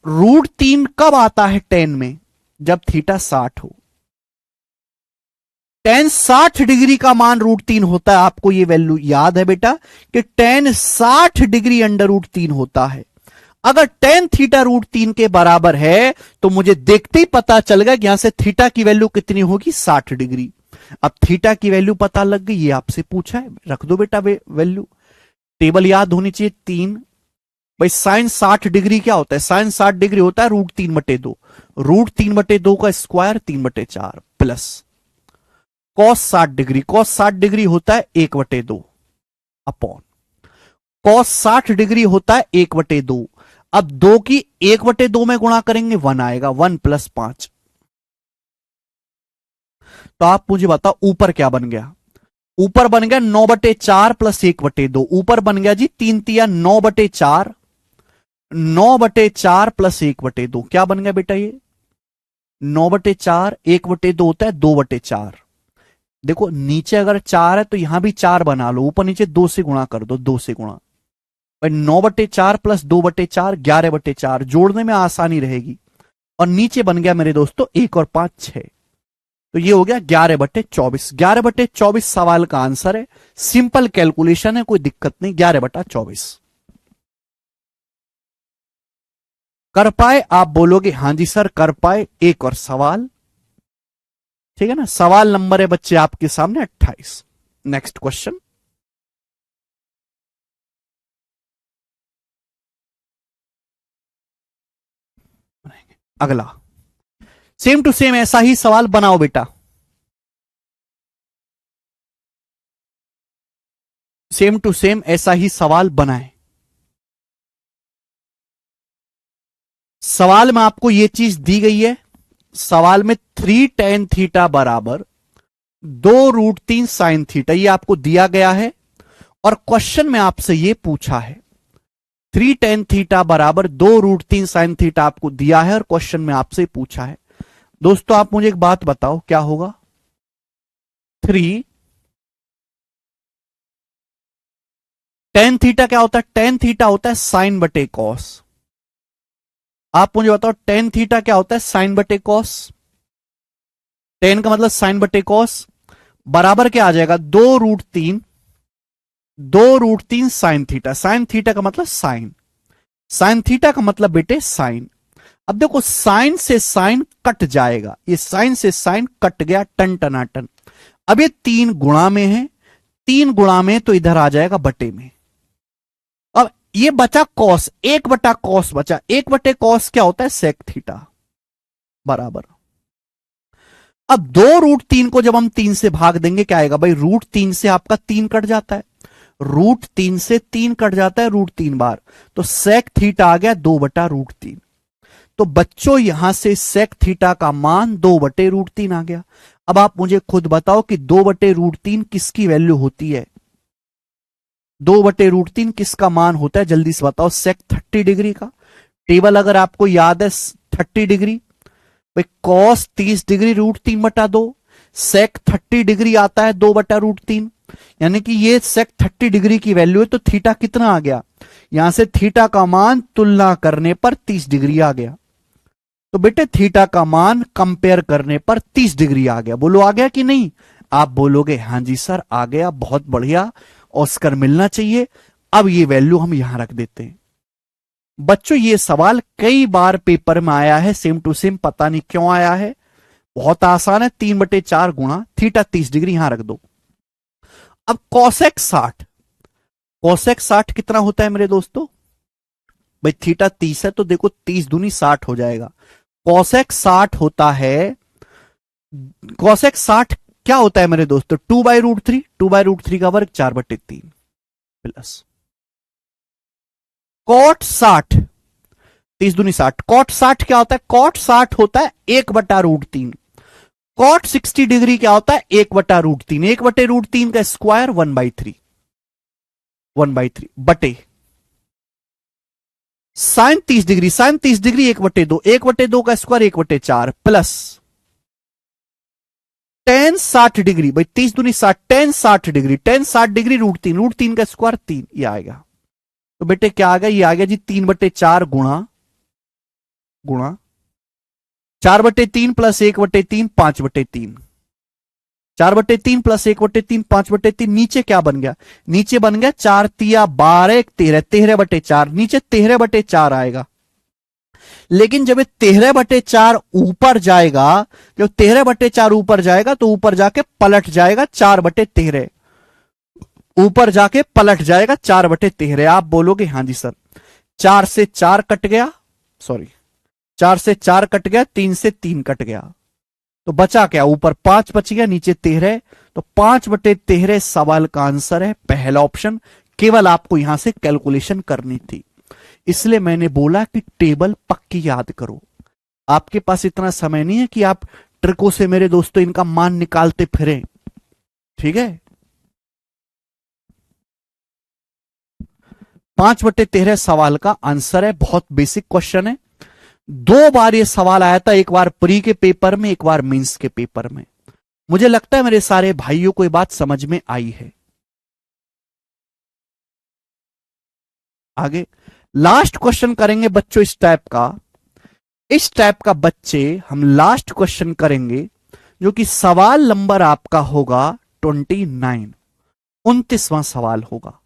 √3 कब आता है टेन में? जब थीटा 60 हो। टेन 60 डिग्री का मान √3 होता है। आपको यह वैल्यू याद है बेटा कि टेन 60 डिग्री √3 होता है। अगर टेन थीटा √3 के बराबर है तो मुझे देखते ही पता चल गया कि यहां से थीटा की वैल्यू कितनी होगी? 60 डिग्री। अब थीटा की वैल्यू पता लग गई, ये आपसे पूछा है, रख दो बेटा वैल्यू। टेबल याद होनी चाहिए 3। भाई साइन 60 डिग्री क्या होता है? साइन 60 डिग्री होता है √3/2। √3/2 का square 3/4 plus cos 60 degree. Cos 60 degree होता है 1/2 अपॉन कॉस 60 डिग्री होता है 1/2। अब 2 की 1/2 में गुणा करेंगे 1 आएगा, 1 + 5। तो आप मुझे बताओ ऊपर क्या बन गया? ऊपर बन गया 9/4 + 1/2। ऊपर बन गया जी 3 × 9/4, 9/4 + 1/2। क्या बन गया बेटा? ये 9/4, 1/2 होता है 2/4। देखो नीचे अगर 4 है तो यहां भी 4 बना लो, ऊपर नीचे 2 से गुणा कर दो, 2 से गुणा। भाई 9/4 प्लस 2/4 11/4, जोड़ने में आसानी रहेगी। और नीचे बन गया मेरे दोस्तों 1 और 5 6, तो ये हो गया 11/24। 11/24 सवाल का आंसर है। सिंपल कैलकुलेशन है, कोई दिक्कत नहीं। 11/24 कर पाए? आप बोलोगे हां जी सर कर पाए। एक और सवाल, ठीक है ना। सवाल नंबर है बच्चे आपके सामने 28। Next question. अगला सेम टू सेम ऐसा ही सवाल बनाओ बेटा। सेम टू सेम ऐसा ही सवाल बनाए। सवाल में आपको यह चीज दी गई है। सवाल में 3 tan थीटा बराबर 2√3 sin थीटा, ये आपको दिया गया है। और क्वेश्चन में आपसे यह पूछा है 3 tan थीटा बराबर 2√3 sin थीटा आपको दिया है और क्वेश्चन में आपसे पूछा है। दोस्तों आप मुझे एक बात बताओ, क्या होगा? 3 tan थीटा क्या होता है? tan थीटा होता है साइन बटे कॉस। आप मुझे बताओ tan थीटा क्या होता है? साइन बटे कॉस। tan का मतलब साइन बटे कॉस, बराबर क्या आ जाएगा? 2√3, 2√3 साइन थीटा। साइन थीटा का मतलब साइन, साइन थीटा का मतलब बेटे साइन। अब देखो साइन से साइन कट जाएगा, ये साइन से साइन कट गया, टन टनाटन। अब ये 3 गुणा में है, 3 गुणा में तो इधर आ जाएगा बटे में। अब ये बचा कॉस, 1/cos बचा। 1/cos क्या होता है? सेक थीटा बराबर। अब 2√3 को जब हम 3 से भाग देंगे क्या आएगा भाई? √3 से आपका 3 कट जाता है, √3 से 3 कट जाता है √3 बार, तो सेक थीटा आ गया 2/√3। तो बच्चों यहां से सेक थीटा का मान 2/√3 आ गया। अब आप मुझे खुद बताओ कि 2/√3 किसकी वैल्यू होती है? 2/√3 किसका मान होता है? जल्दी से बताओ। सेक 30 डिग्री का। टेबल अगर आपको याद है 30 डिग्री, भाई कॉस 30 डिग्री √3/2, सेक 30 डिग्री आता है 2/√3, यानी कि ये सेक 30 डिग्री की वैल्यू है। तो थीटा कितना आ गया? यहां से थीटा का मान तुलना करने पर 30 डिग्री आ गया। तो बेटे थीटा का मान कंपेयर करने पर 30 डिग्री आ गया। बोलो आ गया कि नहीं? आप बोलोगे हां जी सर आ गया, बहुत बढ़िया, ऑस्कर मिलना चाहिए। अब ये वैल्यू हम यहां रख देते हैं। बच्चों ये सवाल कई बार पेपर में आया है, सेम टू सेम, पता नहीं क्यों आया है। बहुत आसान है, 3/4 गुणा थीटा 30 डिग्री यहां रख दो। अब कॉसेक 60, कॉसेक 60 कितना होता है मेरे दोस्तों? भाई थीटा 30 है तो देखो 30 दूनी 60 हो जाएगा। कॉसेक 60 होता है, कॉसेक 60 क्या होता है मेरे दोस्तों? 2/√3, 2/√3 का वर्ग 4/3 प्लस कॉट 60, 30 दूनी 60। कॉट 60 क्या होता है? कॉट 60 होता है 1/√3। कॉट 60 डिग्री क्या होता है? 1/√3। 1/√3 का स्क्वायर 1/3, 1/3 बटे साइन 30 डिग्री, साइन 30 डिग्री 1/2, 1/2 का स्क्वायर 1/4 प्लस टेन 60 डिग्री, भाई 30 दूनी 60, टेन 60 डिग्री, टेन 60 डिग्री √3, √3 का स्क्वायर 3, ये आएगा। तो बेटे क्या आ गया? ये आ गया जी 3/4 गुणा गुणा 4/3 प्लस 1/3 5/3, 4/3 प्लस 1/3 5/3। नीचे क्या बन गया? नीचे बन गया 4 तिया 12 13, 13/4, नीचे 13/4 आएगा। लेकिन जब ये 13/4 ऊपर जाएगा, जब 13/4 ऊपर जाएगा तो ऊपर जाके पलट जाएगा 4/13, ऊपर जाके पलट जाएगा 4/13। आप बोलोगे हां जी सर, 4 से 4 कट गया, सॉरी 4 से 4 कट गया, 3 से 3 कट गया, तो बचा क्या? ऊपर 5 बच गया, नीचे 13, तो 5/13 सवाल का आंसर है पहला ऑप्शन। केवल आपको यहां से कैलकुलेशन करनी थी, इसलिए मैंने बोला कि टेबल पक्की याद करो। आपके पास इतना समय नहीं है कि आप ट्रिकों से मेरे दोस्तों इनका मान निकालते फिरें, ठीक है। 5/13 सवाल का आंसर है, बहुत बेसिक क्वेश्चन है। दो बार ये सवाल आया था, एक बार प्री के पेपर में, एक बार मेंस के पेपर में। मुझे लगता है मेरे सारे भाइयों को ये बात समझ में आई है। आगे लास्ट क्वेश्चन करेंगे बच्चों इस टाइप का। इस टाइप का बच्चे हम लास्ट क्वेश्चन करेंगे, जो कि सवाल नंबर आपका होगा 29, 29वां सवाल होगा।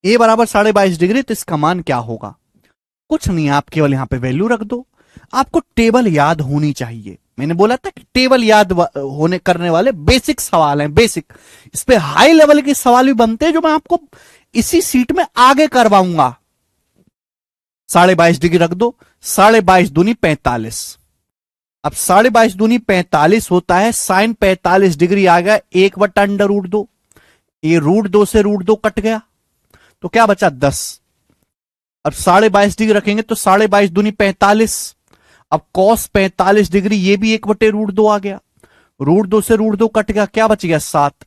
ए बराबर 22.5 डिग्री, तो इसका मान क्या होगा? कुछ नहीं, आप केवल यहां पे वैल्यू रख दो। आपको टेबल याद होनी चाहिए। मैंने बोला था कि टेबल याद होने करने वाले बेसिक सवाल हैं, बेसिक। इस पे हाई लेवल के सवाल भी बनते हैं, जो मैं आपको इसी सीट में आगे करवाऊंगा। 22.5 डिग्री रख दो, 22.5 दूनी 45। अब 22.5 दूनी 45 होता है, साइन 45 डिग्री आ गया, 1/√2। ये √2 से √2 कट गया, तो क्या बचा? 10। अब 22.5 डिग्री रखेंगे तो 22.5 दूनी 45। अब कॉस 45 डिग्री, ये भी 1/√2 आ गया, √2 से √2 कट गया, क्या बच गया? 7।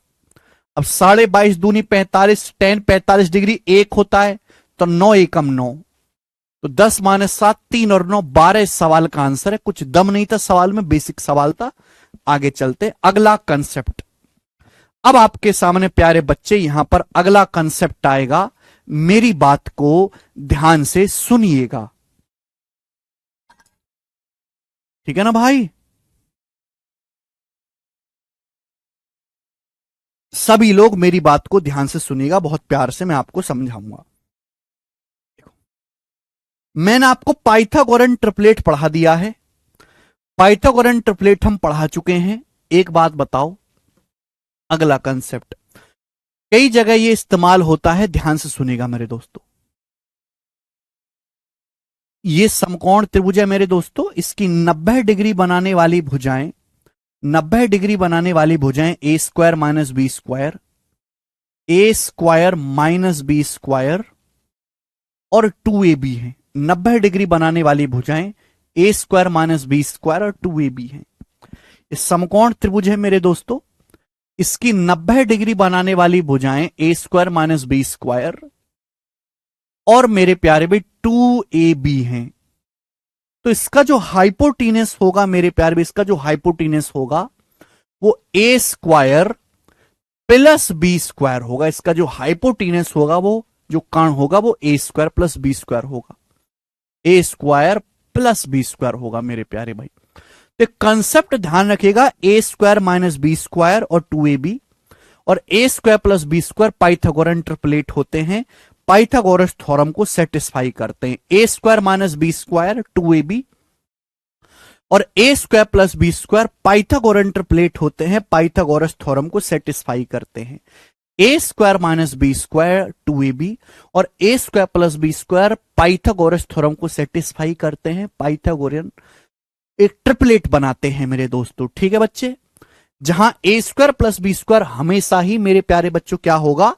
अब 22.5 दूनी 45, टेन 45 डिग्री 1 होता है, तो 9 एकम 9, तो 10 - 7, 3 और 9, 12 इस सवाल का आंसर है। कुछ दम नहीं था सवाल में, बेसिक सवाल था। आगे चलते अगला कंसेप्ट। अब आपके सामने प्यारे बच्चे यहां पर अगला कंसेप्ट आएगा, मेरी बात को ध्यान से सुनिएगा, ठीक है ना भाई? सभी लोग मेरी बात को ध्यान से सुनिएगा, बहुत प्यार से मैं आपको समझाऊंगा। मैंने आपको पाइथागोरन ट्रिपलेट पढ़ा दिया है, पाइथागोरन ट्रिपलेट हम पढ़ा चुके हैं। एक बात बताओ, अगला कंसेप्ट कई जगह ये इस्तेमाल होता है, ध्यान से सुनिएगा मेरे दोस्तों। ये समकोण त्रिभुज है मेरे दोस्तों, इसकी 90 डिग्री बनाने वाली भुजाएं, 90 डिग्री बनाने वाली भुजाएं a² - b², ए स्क्वायर माइनस बी स्क्वायर और 2ab है। 90 डिग्री बनाने वाली भुजाएं ए स्क्वायर माइनस बी स्क्वायर और 2ab है। इस समकोण त्रिभुज है मेरे दोस्तों, इसकी 90 डिग्री बनाने वाली भुजाएं ए स्क्वायर माइनस बी स्क्वायर और मेरे प्यारे भाई 2ab हैं। तो इसका जो हाइपोटीनस होगा मेरे प्यारे भाई, इसका जो हाइपोटीनस होगा वो a square plus B square होगा। इसका जो हाइपोटीनस होगा, वो जो कर्ण होगा वो a square plus B square होगा। A square plus B square होगा मेरे प्यारे भाई। तो कंसेप्ट ध्यान रखिएगा, a square minus B square और 2ab और a square plus B square Pythagorean interpolate होते हैं, पाइथागोरस थ्योरम को सेटिस्फाई करते हैं। A square minus B square 2ab और a square plus B square Pythagorean interpolate होते हैं, पाइथागोरस थ्योरम को सेटिस्फाई करते हैं। A square minus B square 2ab और a square plus B square Pythagoras theorem को सेटिस्फाई करते हैं, पाइथागोरियन एक ट्रिपलेट बनाते हैं मेरे दोस्तों। ठीक है बच्चे, जहां ए स्क्वायर प्लस बी स्क्वायर हमेशा ही मेरे प्यारे बच्चों क्या होगा,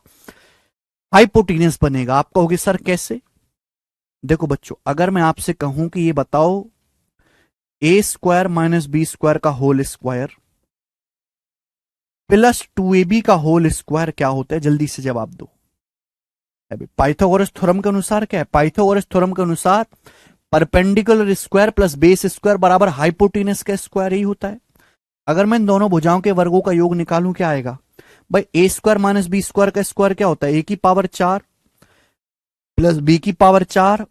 हाइपोटीनस बनेगा। आप कहोगे सर कैसे? देखो बच्चों, अगर मैं आपसे कहूं कि ये बताओ ए स्क्वायर माइनस बी स्क्वायर का होल स्क्वायर प्लस 2ab का होल स्क्वायर क्या होता है, जल्दी से जवाब दो। पाइथागोरस थ्योरम के अनुसार क्या है? पाइथागोरस थ्योरम के अनुसार perpendicular square plus base square बराबर हाइपोटीनस का स्क्वायर ही होता है। अगर मैं इन दोनों भुजाओं के वर्गों का योग निकालूं क्या आएगा भाई? ए स्क्वायर माइनस बी स्क्वायर का स्क्वायर क्या होता है? ए की पावर 4 प्लस बी की power 4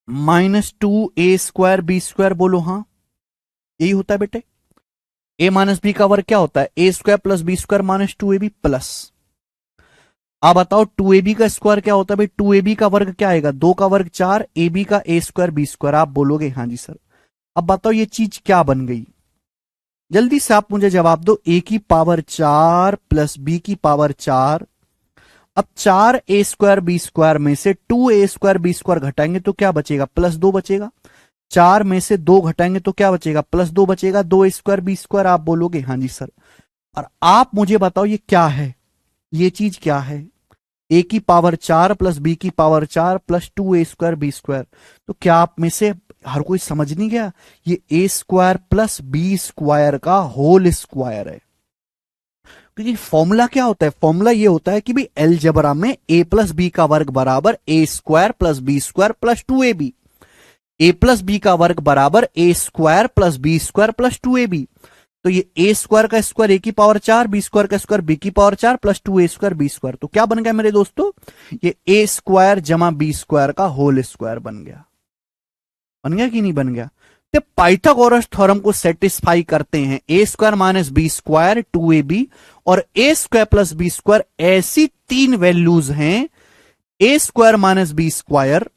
minus 2a square B square. बोलो हाँ, यही होता है बेटे। ए माइनस बी का वर्ग क्या होता है? A square plus B square minus 2ab plus. आप बताओ 2ab का स्क्वायर क्या होता है भाई? 2ab का वर्ग क्या आएगा? 2 का वर्ग 4, ab का a स्क्वायर बी स्क्वायर। आप बोलोगे हाँ जी सर। अब बताओ ये चीज क्या बन गई, जल्दी से आप मुझे जवाब दो। a की पावर 4 प्लस b की पावर 4। अब 4a स्क्वायर बी स्क्वायर में से 2a स्क्वायर बी स्क्वायर घटाएंगे तो क्या बचेगा? प्लस 2 बचेगा। 4 में से 2 घटाएंगे तो क्या बचेगा? प्लस 2 बचेगा। 2a square B square. आप बोलोगे हाँ जी सर। और आप मुझे बताओ ये क्या है, ये चीज क्या है? a की पावर 4 प्लस b की power 4 plus 2a square B square. तो क्या आप में से हर कोई समझ नहीं गया? ये a square plus B square का होल स्क्वायर है। क्योंकि फॉर्मूला क्या होता है? फॉर्मूला ये होता है कि भाई अलजेब्रा में a प्लस बी का वर्ग बराबर a square plus B square plus 2ab। a plus B का वर्ग बराबर a square plus B square plus 2ab। तो ये a स्क्वायर का स्क्वायर a की पावर 4, बी स्क्वायर का स्क्वायर b की power 4 plus 2a square B square. तो क्या बन गया मेरे दोस्तों? ये a स्क्वायर जमा बी स्क्वायर का होल स्क्वायर बन गया। बन गया कि नहीं बन गया? तो पाइथागोरस थ्योरम को सेटिस्फाई करते हैं a square minus B square 2ab और a square plus B square. ऐसी 3 वैल्यूज हैं, a square minus B square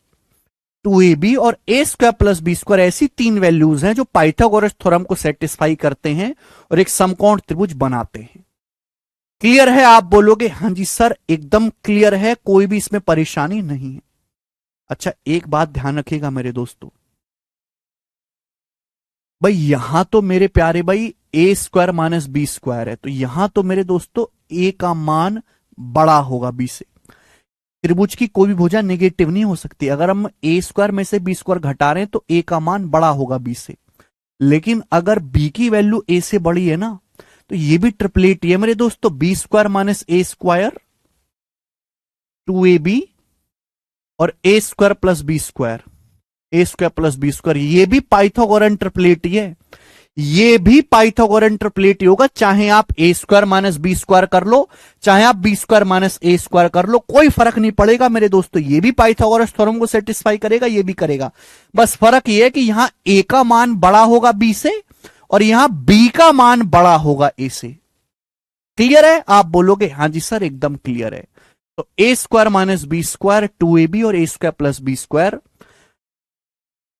2ab और a square plus B square. ऐसी 3 वैल्यूज हैं जो पाइथागोरस थ्योरम को सेटिस्फाई करते हैं और एक समकोण त्रिभुज बनाते हैं। क्लियर है? आप बोलोगे हाँ जी सर, एकदम क्लियर है, कोई भी इसमें परेशानी नहीं है। अच्छा, एक बात ध्यान रखिएगा मेरे दोस्तों, भाई यहां तो मेरे प्यारे भाई ए स्क्वायर माइनस बी स्क्वायर है, तो यहां तो मेरे दोस्तों ए का मान बड़ा होगा बी से। त्रिभुज की कोई भी भुजा नेगेटिव नहीं हो सकती। अगर हम ए स्क्वायर में से बी स्क्वायर घटा रहे हैं तो ए का मान बड़ा होगा बी से। लेकिन अगर बी की वैल्यू ए से बड़ी है ना, तो ये भी ट्रिपलेट है मेरे दोस्तों। बी स्क्वायर माइनस ए स्क्वायर 2ab और a square plus B square, A square plus B square, ये भी पाइथागोरन ट्रिपलेट ही है। ये भी पाइथागोरन ट्रिपलेट होगा, चाहे आप ए स्क्वायर माइनस बी स्क्वायर कर लो, चाहे आप बी स्क्वायर माइनस ए स्क्वायर कर लो, कोई फर्क नहीं पड़ेगा मेरे दोस्तों। ये भी पाइथागोरस थ्योरम को सेटिस्फाई करेगा, ये भी करेगा। बस फर्क ये है कि यहां ए का मान बड़ा होगा बी से और यहां बी का मान बड़ा होगा ए से। क्लियर है? आप बोलोगे हाँ जी सर, एकदम क्लियर है। तो a square minus B square 2ab और a square plus B square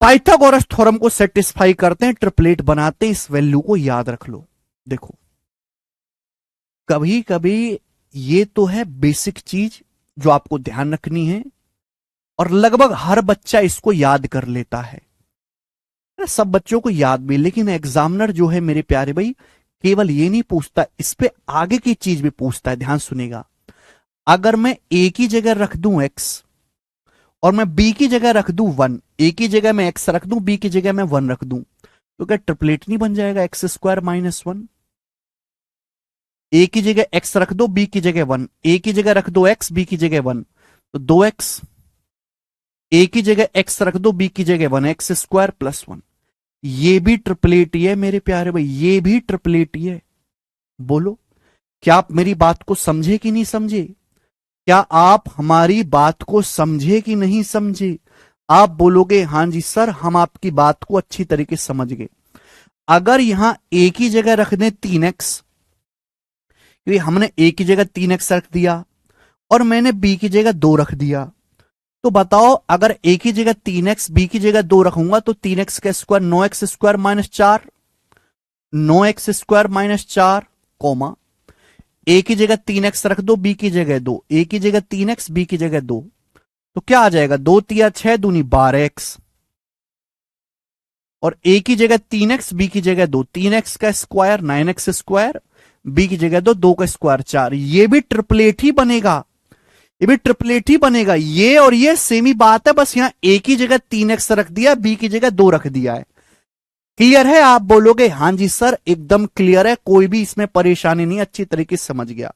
Pythagoras theorem को सेटिस्फाई करते हैं, ट्रिपलेट बनाते हैं। इस वैल्यू को याद रख लो। देखो, कभी कभी ये तो है बेसिक चीज जो आपको ध्यान रखनी है और लगभग हर बच्चा इसको याद कर लेता है, सब बच्चों को याद भी। लेकिन एग्जामिनर जो है मेरे प्यारे भाई, केवल ये नहीं पूछता, इस पे आगे की चीज भी पूछता है। ध्यान सुनेगा, अगर मैं ए की जगह रख दूं x और मैं बी की जगह रख दूं 1, ए की जगह मैं x रख दूं, बी की जगह मैं 1 रख दूं, तो क्या ट्रिपलेट नहीं बन जाएगा x² - 1? ए की जगह x रख दो, बी की जगह 1, ए की जगह रख दो x, बी की जगह 1, तो 2x। ए की जगह x रख दो, बी की जगह 1, x² + 1। ये भी ट्रिपलेट ही है मेरे प्यारे भाई, ये भी ट्रिपलेट ही है। बोलो, क्या आप मेरी बात को समझे कि नहीं समझे? क्या आप हमारी बात को समझे कि नहीं समझे? आप बोलोगे हां जी सर, हम आपकी बात को अच्छी तरीके से समझ गए। अगर यहां ए की जगह रख दें 3x, क्योंकि हमने ए की जगह 3x रख दिया और मैंने बी की जगह 2 रख दिया, तो बताओ अगर ए की जगह 3x, बी की जगह 2 रखूंगा तो 3x का स्क्वायर 9x² - 4, 9x² - 4, कोमा ए की जगह 3x रख दो, बी की जगह 2, ए की जगह 3x, बी की जगह 2, तो क्या आ जाएगा? 2 तिया 6 दूनी 12x, और ए की जगह 3x, बी की जगह 2, 3x का स्क्वायर 9x², बी की जगह 2, 2 का स्क्वायर 4। ये भी ट्रिपलेट ही बनेगा, ये भी ट्रिपलेट ही बनेगा। ये और ये सेम ही बात है, बस यहां ए की जगह 3x रख दिया, बी की जगह 2 रख दिया है। क्लियर है? आप बोलोगे हां जी सर एकदम क्लियर है, कोई भी इसमें परेशानी नहीं, अच्छी तरीके से समझ गया।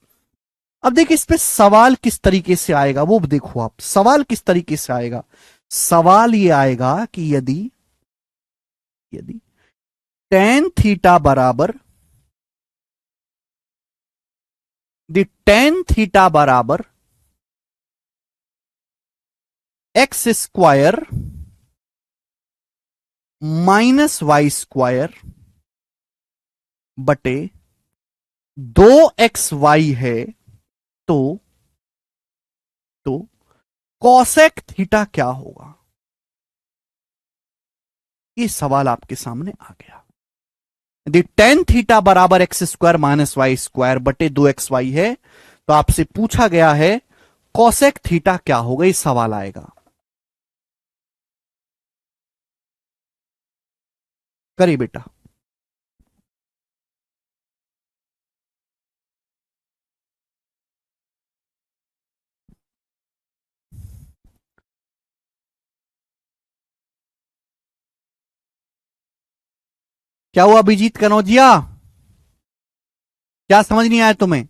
अब देखिए इस पे सवाल किस तरीके से आएगा, वो देखो आप सवाल किस तरीके से आएगा। सवाल ये आएगा कि यदि यदि tan थीटा बराबर tan थीटा बराबर x² -y² बटे 2xy है, तो cosec थीटा क्या होगा? ये सवाल आपके सामने आ गया। यदि tan थीटा बराबर x² - y² बटे 2xy है, तो आपसे पूछा गया है cosec थीटा क्या होगा, ये सवाल आएगा। करिए बेटा। क्या हुआ अभिजीत कनौजिया? क्या समझ नहीं आया तुम्हें?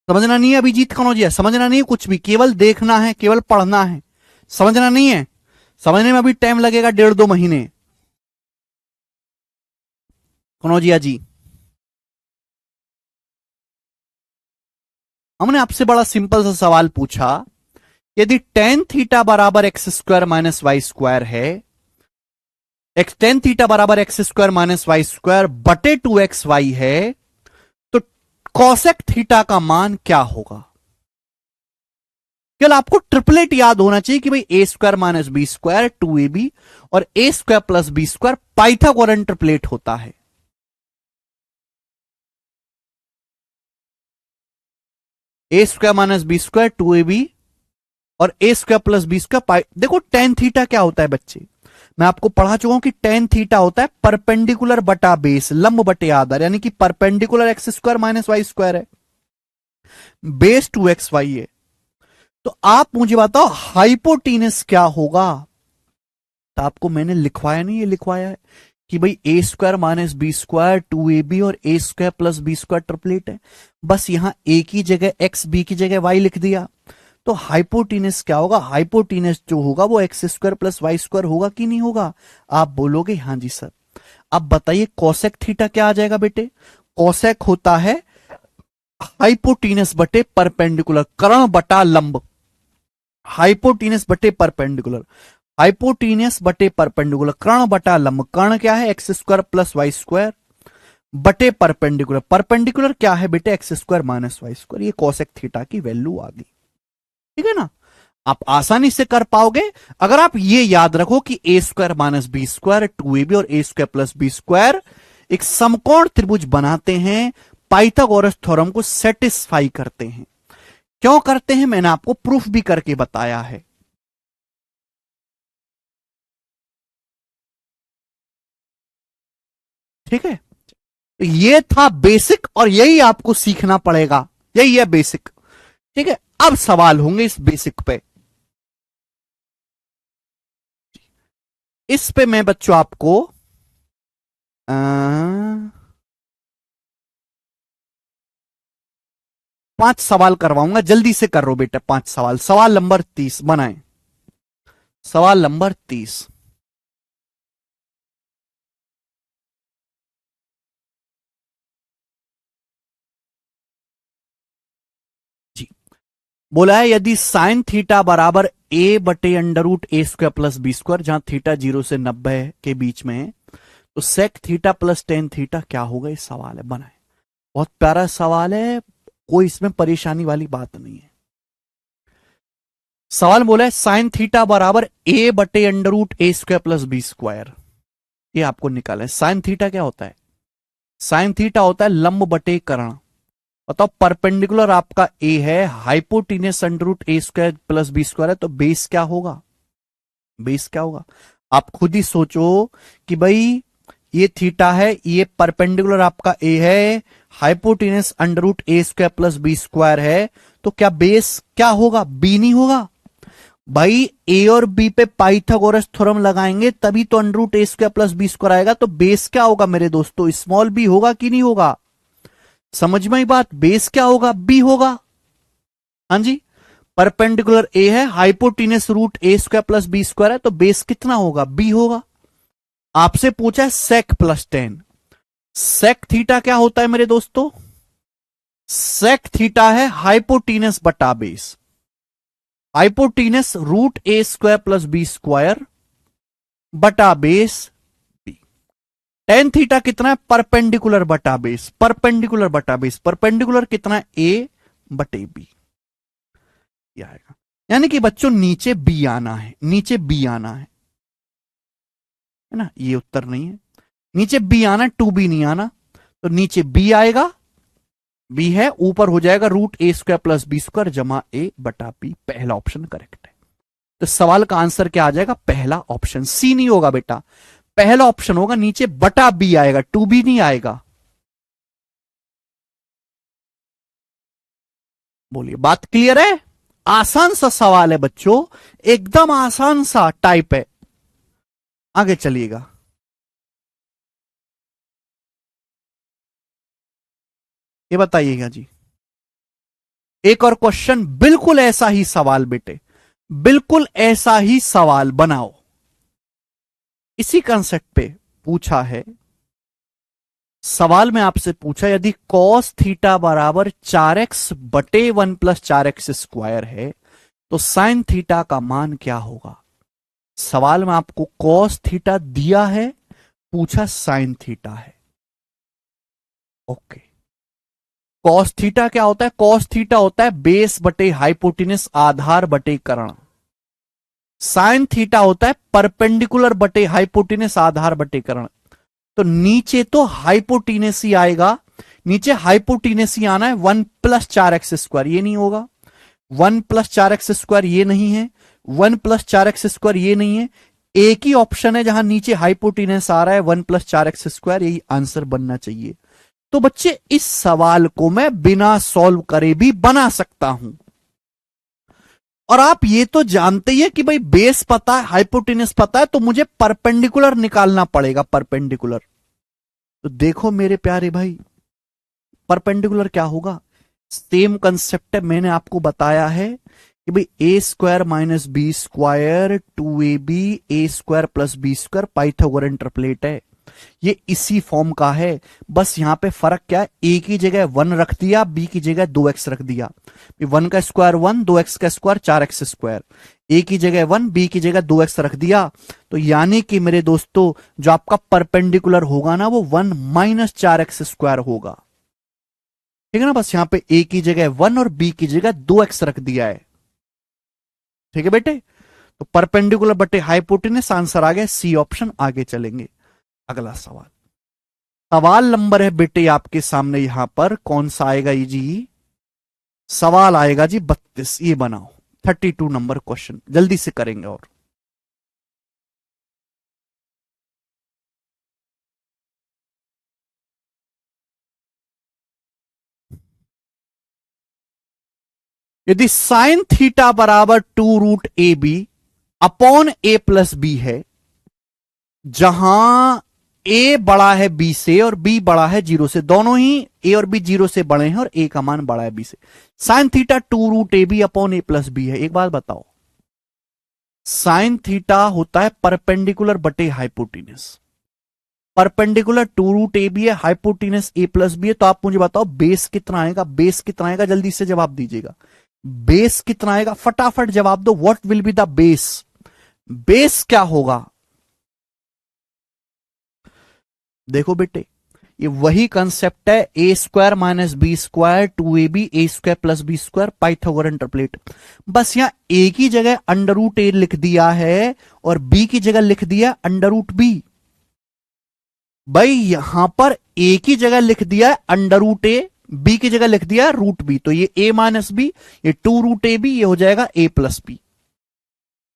समझना नहीं है अभिजीत कनौजिया? समझना नहीं है कुछ भी, केवल देखना है, केवल पढ़ना है, समझना नहीं है? समझने में अभी टाइम लगेगा 1.5-2 महीने। कनौजिया जी, हमने आपसे बड़ा सिंपल सा सवाल पूछा, यदि tan थीटा बराबर x² - y² है, tan थीटा बराबर x² - y² बटे 2xy है, तो cosec थीटा का मान क्या होगा? केवल आपको ट्रिपलेट याद होना चाहिए कि भाई a² - b² 2ab और a² + b² पाइथागोरन ट्रिपलेट होता है। a² - b² 2ab और a² + b²। देखो tan थीटा क्या होता है बच्चे, मैं आपको पढ़ा चुका हूं कि tan थीटा होता है परपेंडिकुलर बटा बेस, लंब बटे आधार, यानी कि परपेंडिकुलर x² - y² है, बेस 2xy है। तो आप मुझे बताओ हाइपोटीनस क्या होगा? तो आपको मैंने लिखवाया नहीं, ये लिखवाया है कि भाई a² - b² 2ab और a² + b² ट्रिपलेट है, बस यहां a की जगह x, b की जगह y लिख दिया। तो हाइपोटीनस क्या होगा? हाइपोटीनस जो होगा वो x² + y² होगा कि नहीं होगा? आप बोलोगे हां जी सर। अब बताइए कोसेक थीटा क्या आ जाएगा बेटे? कोसेक होता है हाइपोटीनस बटे परपेंडिकुलर, कर्ण बटा लंब। हाइपोटीनस बटे परपेंडिकुलर, हाइपोटीनस बटे परपेंडिकुलर, कर्ण बटा लंब। कर्ण क्या है? x² + y² बटे परपेंडिकुलर। परपेंडिकुलर क्या है बेटे? x² - y²। ये कोसेक थीटा की वैल्यू आ गई, ठीक है ना? आप आसानी से कर पाओगे अगर आप ये याद रखो कि a² - b² 2ab और a² + b² एक समकोण त्रिभुज बनाते हैं, पाइथागोरस थ्योरम को सेटिस्फाई करते हैं। क्यों करते हैं मैंने आपको प्रूफ भी करके बताया है। ठीक है, तो ये था बेसिक और यही आपको सीखना पड़ेगा, यही है बेसिक। ठीक है, अब सवाल होंगे इस बेसिक पे। इस पे मैं बच्चों आपको अ, 5 सवाल करवाऊंगा, जल्दी से कर रो बेटा 5 सवाल। सवाल नंबर 30 बनाए। सवाल नंबर 30। जी, बोला है यदि साइन थीटा बराबर ए बटे under root A square plus B square, जहां थीटा 0 से 90 के बीच में है, तो sec theta plus tan theta क्या होगा? इस सवाल है, बनाए। बहुत प्यारा सवाल है, कोई इसमें परेशानी वाली बात नहीं है। सवाल बोला है साइन थीटा बराबर ए बटे under root A square plus B square, ये आपको निकालना है। साइन थीटा क्या होता है? साइन थीटा होता है लंब बटे कर्ण। बताओ, परपेंडिकुलर आपका ए है, hypotenuse under root A square plus B square है, तो बेस क्या होगा? बेस क्या होगा? आप खुद ही सोचो कि भाई ये थीटा है, ये परपेंडिकुलर आपका ए है, hypotenuse under root A square plus B square है, तो क्या बेस क्या होगा? बी नहीं होगा भाई? ए और बी पे पाइथागोरस थ्योरम लगाएंगे तभी तो under root A square plus B square आएगा। तो बेस क्या होगा मेरे दोस्तों? स्मॉल बी होगा कि नहीं होगा? समझ में आई बात? बेस क्या होगा? बी होगा। हाँ जी, परपेंडिकुलर ए है, हाइपोटीनस root A square plus B square है, तो बेस कितना होगा? बी होगा। आपसे पूछा है sec plus tan. Sec theta क्या होता है मेरे दोस्तों? सेक थीटा है हाइपोटीनस बटा base. हाइपोटीनस root A square plus B square बटा बेस बी। टेन थीटा कितना है? परपेंडिकुलर बटा बेस, परपेंडिकुलर बटा बेस, परपेंडिकुलर कितना है? ए बटे बी आएगा। यानी कि बच्चों नीचे बी आना है, नीचे बी आना है ना? ये उत्तर नहीं है, नीचे बी आना, टू बी नहीं आना। तो नीचे बी आएगा, बी है, ऊपर हो जाएगा root A square plus B square जमा ए बटा बी। पहला ऑप्शन करेक्ट है। तो सवाल का आंसर क्या आ जाएगा? पहला ऑप्शन। सी नहीं होगा बेटा, पहला ऑप्शन होगा, नीचे बटा बी आएगा, टू बी नहीं आएगा। बोलिए, बात क्लियर है? आसान सा सवाल है बच्चों, एकदम आसान सा टाइप है। आगे चलिएगा। ये बताइएगा जी, एक और क्वेश्चन बिल्कुल ऐसा ही सवाल बेटे, बिल्कुल ऐसा ही सवाल बनाओ। इसी कंसेप्ट पे पूछा है सवाल में, आपसे पूछा यदि कॉस थीटा बराबर 4x बटे 1 + 4x स्क्वायर है, तो साइन थीटा का मान क्या होगा? सवाल में आपको कॉस थीटा दिया है, पूछा साइन थीटा है। ओके, कॉस थीटा क्या होता है? कॉस थीटा होता है बेस बटे हाइपोटेनस, आधार बटे कर्ण। साइन थीटा होता है परपेंडिकुलर बटे हाइपोटेनस, आधार बटे कर्ण। तो नीचे तो हाइपोटीनेस ही आएगा, नीचे हाइपोटीनेस ही आना है। 1 + 4x स्क्वायर ये नहीं होगा, 1 + 4x स्क्वायर ये नहीं है, 1 + 4x स्क्वायर ये नहीं है। एक ही ऑप्शन है जहां नीचे हाइपोटीनेस आ रहा है, 1 + 4x स्क्वायर, यही आंसर बनना चाहिए। तो बच्चे इस सवाल को मैं बिना सॉल्व करे भी बना सकता हूं। और आप ये तो जानते ही है कि भाई बेस पता है, हाइपोटेनस पता है, तो मुझे परपेंडिकुलर निकालना पड़ेगा, परपेंडिकुलर। तो देखो मेरे प्यारे भाई, परपेंडिकुलर क्या होगा? सेम कंसेप्ट है, मैंने आपको बताया है कि भाई ए square minus B square 2ab a square plus B square Pythagorean triplet है। ये इसी फॉर्म का है, बस यहां पे फर्क क्या है? ए की जगह 1 रख दिया, बी की जगह 2x रख दिया। 1 का स्क्वायर 1, 2x का स्क्वायर 4x स्क्वायर। ए की जगह 1, बी की जगह 2x रख दिया। तो यानी कि मेरे दोस्तों, जो आपका परपेंडिकुलर होगा ना, वो 1 - 4x स्क्वायर होगा। ठीक है ना? बस यहां पे ए की जगह 1 और बी की जगह 2x रख दिया है। ठीक है बेटे? तो परपेंडिकुलर बटे हाइपोटेनस, आंसर आ गया सी ऑप्शन। आगे चलेंगे, अगला सवाल। सवाल नंबर है बेटे आपके सामने, यहां पर कौन सा आएगा ये जी? सवाल आएगा जी 32, ये बनाओ। 32 नंबर क्वेश्चन, जल्दी से करेंगे। और यदि साइन थीटा बराबर 2√AB upon A plus B है, जहां A बड़ा है B से और B बड़ा है 0 से, दोनों ही A और B 0 से बड़े हैं और A का मान बड़ा है B से, sine theta 2√AB upon A plus B है। एक बात बताओ, साइन थीटा होता है परपेंडिकुलर बटे हाइपोटेनस, परपेंडिकुलर 2√AB है, हाइपोटेनस A प्लस बी है। तो आप मुझे बताओ बेस कितना आएगा, बेस कितना आएगा, जल्दी से जवाब दीजिएगा, बेस कितना आएगा, फटाफट जवाब दो। What will be the base, base क्या होगा? देखो बेटे, ये वही कंसेप्ट है, a square minus B square 2AB a square plus B square, Pythagorean triplet. बस यहां ए की जगह √A लिख दिया है और बी की जगह लिख दिया √B। भाई यहां पर ए की जगह लिख दिया √A, बी की जगह लिख दिया √B, तो ये a माइनस बी, ये 2√AB, ये हो जाएगा a प्लस बी,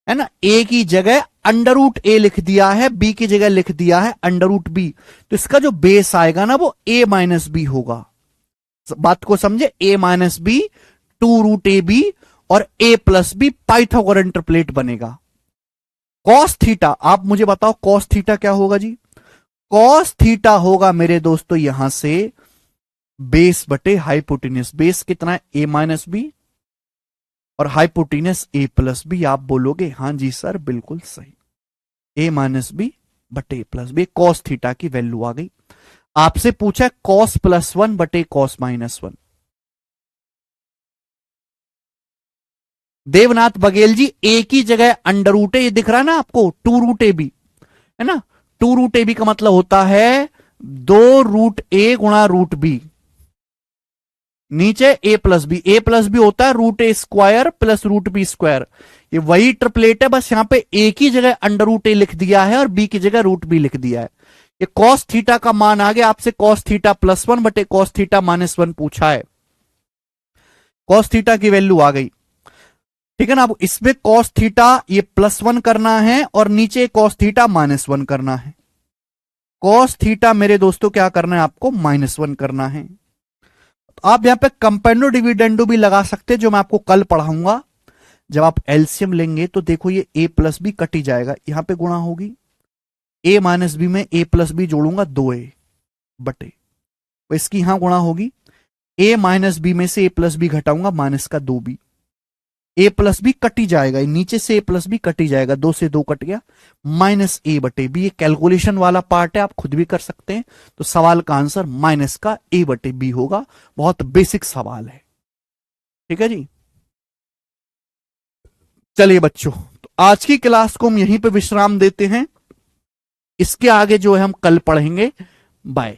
है ना। ए की जगह √A लिख दिया है, बी की जगह लिख दिया है √B, तो इसका जो बेस आएगा ना वो a माइनस बी होगा। बात को समझे, a माइनस बी, 2√AB और a plus B, Pythagorean triplet बनेगा। कॉस थीटा, आप मुझे बताओ कॉस थीटा क्या होगा जी? कॉस थीटा होगा मेरे दोस्तों यहां से बेस बटे हाइपोटेनस। बेस कितना है, a माइनस बी और हाइपोटेनस a प्लस बी। आप बोलोगे हां जी सर बिल्कुल सही, a माइनस बी बटे a plus B. Cos theta की वैल्यू आ गई। आपसे पूछा कॉस +1 बटे कॉस -1। देवनाथ बघेल जी, a की जगह √A, ये दिख रहा है ना आपको, 2√AB है ना, 2√AB का मतलब होता है 2√A गुणा √B, नीचे a plus B, a plus B होता है √A square plus √B square. ये वही ट्रिपलेट है, बस यहां पे a की जगह √A लिख दिया है और b की जगह √B लिख दिया है। ये कॉस थीटा का मान आ गया, आपसे कॉस थीटा +1 बटे कॉस थीटा -1 पूछा है, कॉस थीटा की वैल्यू आ गई, ठीक है ना। अब इसमें कॉस थीटा ये +1 करना है और नीचे कॉस थीटा -1 करना है। कॉस थीटा मेरे दोस्तों क्या करना है, आपको -1 करना है। तो आप यहां पे कंपेंडो डिविडेंडो भी लगा सकते हैं, जो मैं आपको कल पढ़ाऊंगा। जब आप एलसीएम लेंगे तो देखो ये a प्लस बी कट ही जाएगा, यहां पे गुणा होगी, a माइनस बी में a प्लस बी जोड़ूंगा 2a बटे, तो इसकी यहां गुणा होगी, a माइनस बी में से a प्लस बी घटाऊंगा माइनस का 2b, a plus b cut ही जाएगा, नीचे से a प्लस बी कट ही जाएगा, 2 से 2 कट गया, -a बटे बी। ये कैलकुलेशन वाला पार्ट है, आप खुद भी कर सकते हैं। तो सवाल का आंसर माइनस का a बटे बी होगा। बहुत बेसिक सवाल है, ठीक है जी। चलिए बच्चों, तो आज की क्लास को हम यहीं पे विश्राम देते हैं, इसके आगे जो है हम कल पढ़ेंगे। बाय।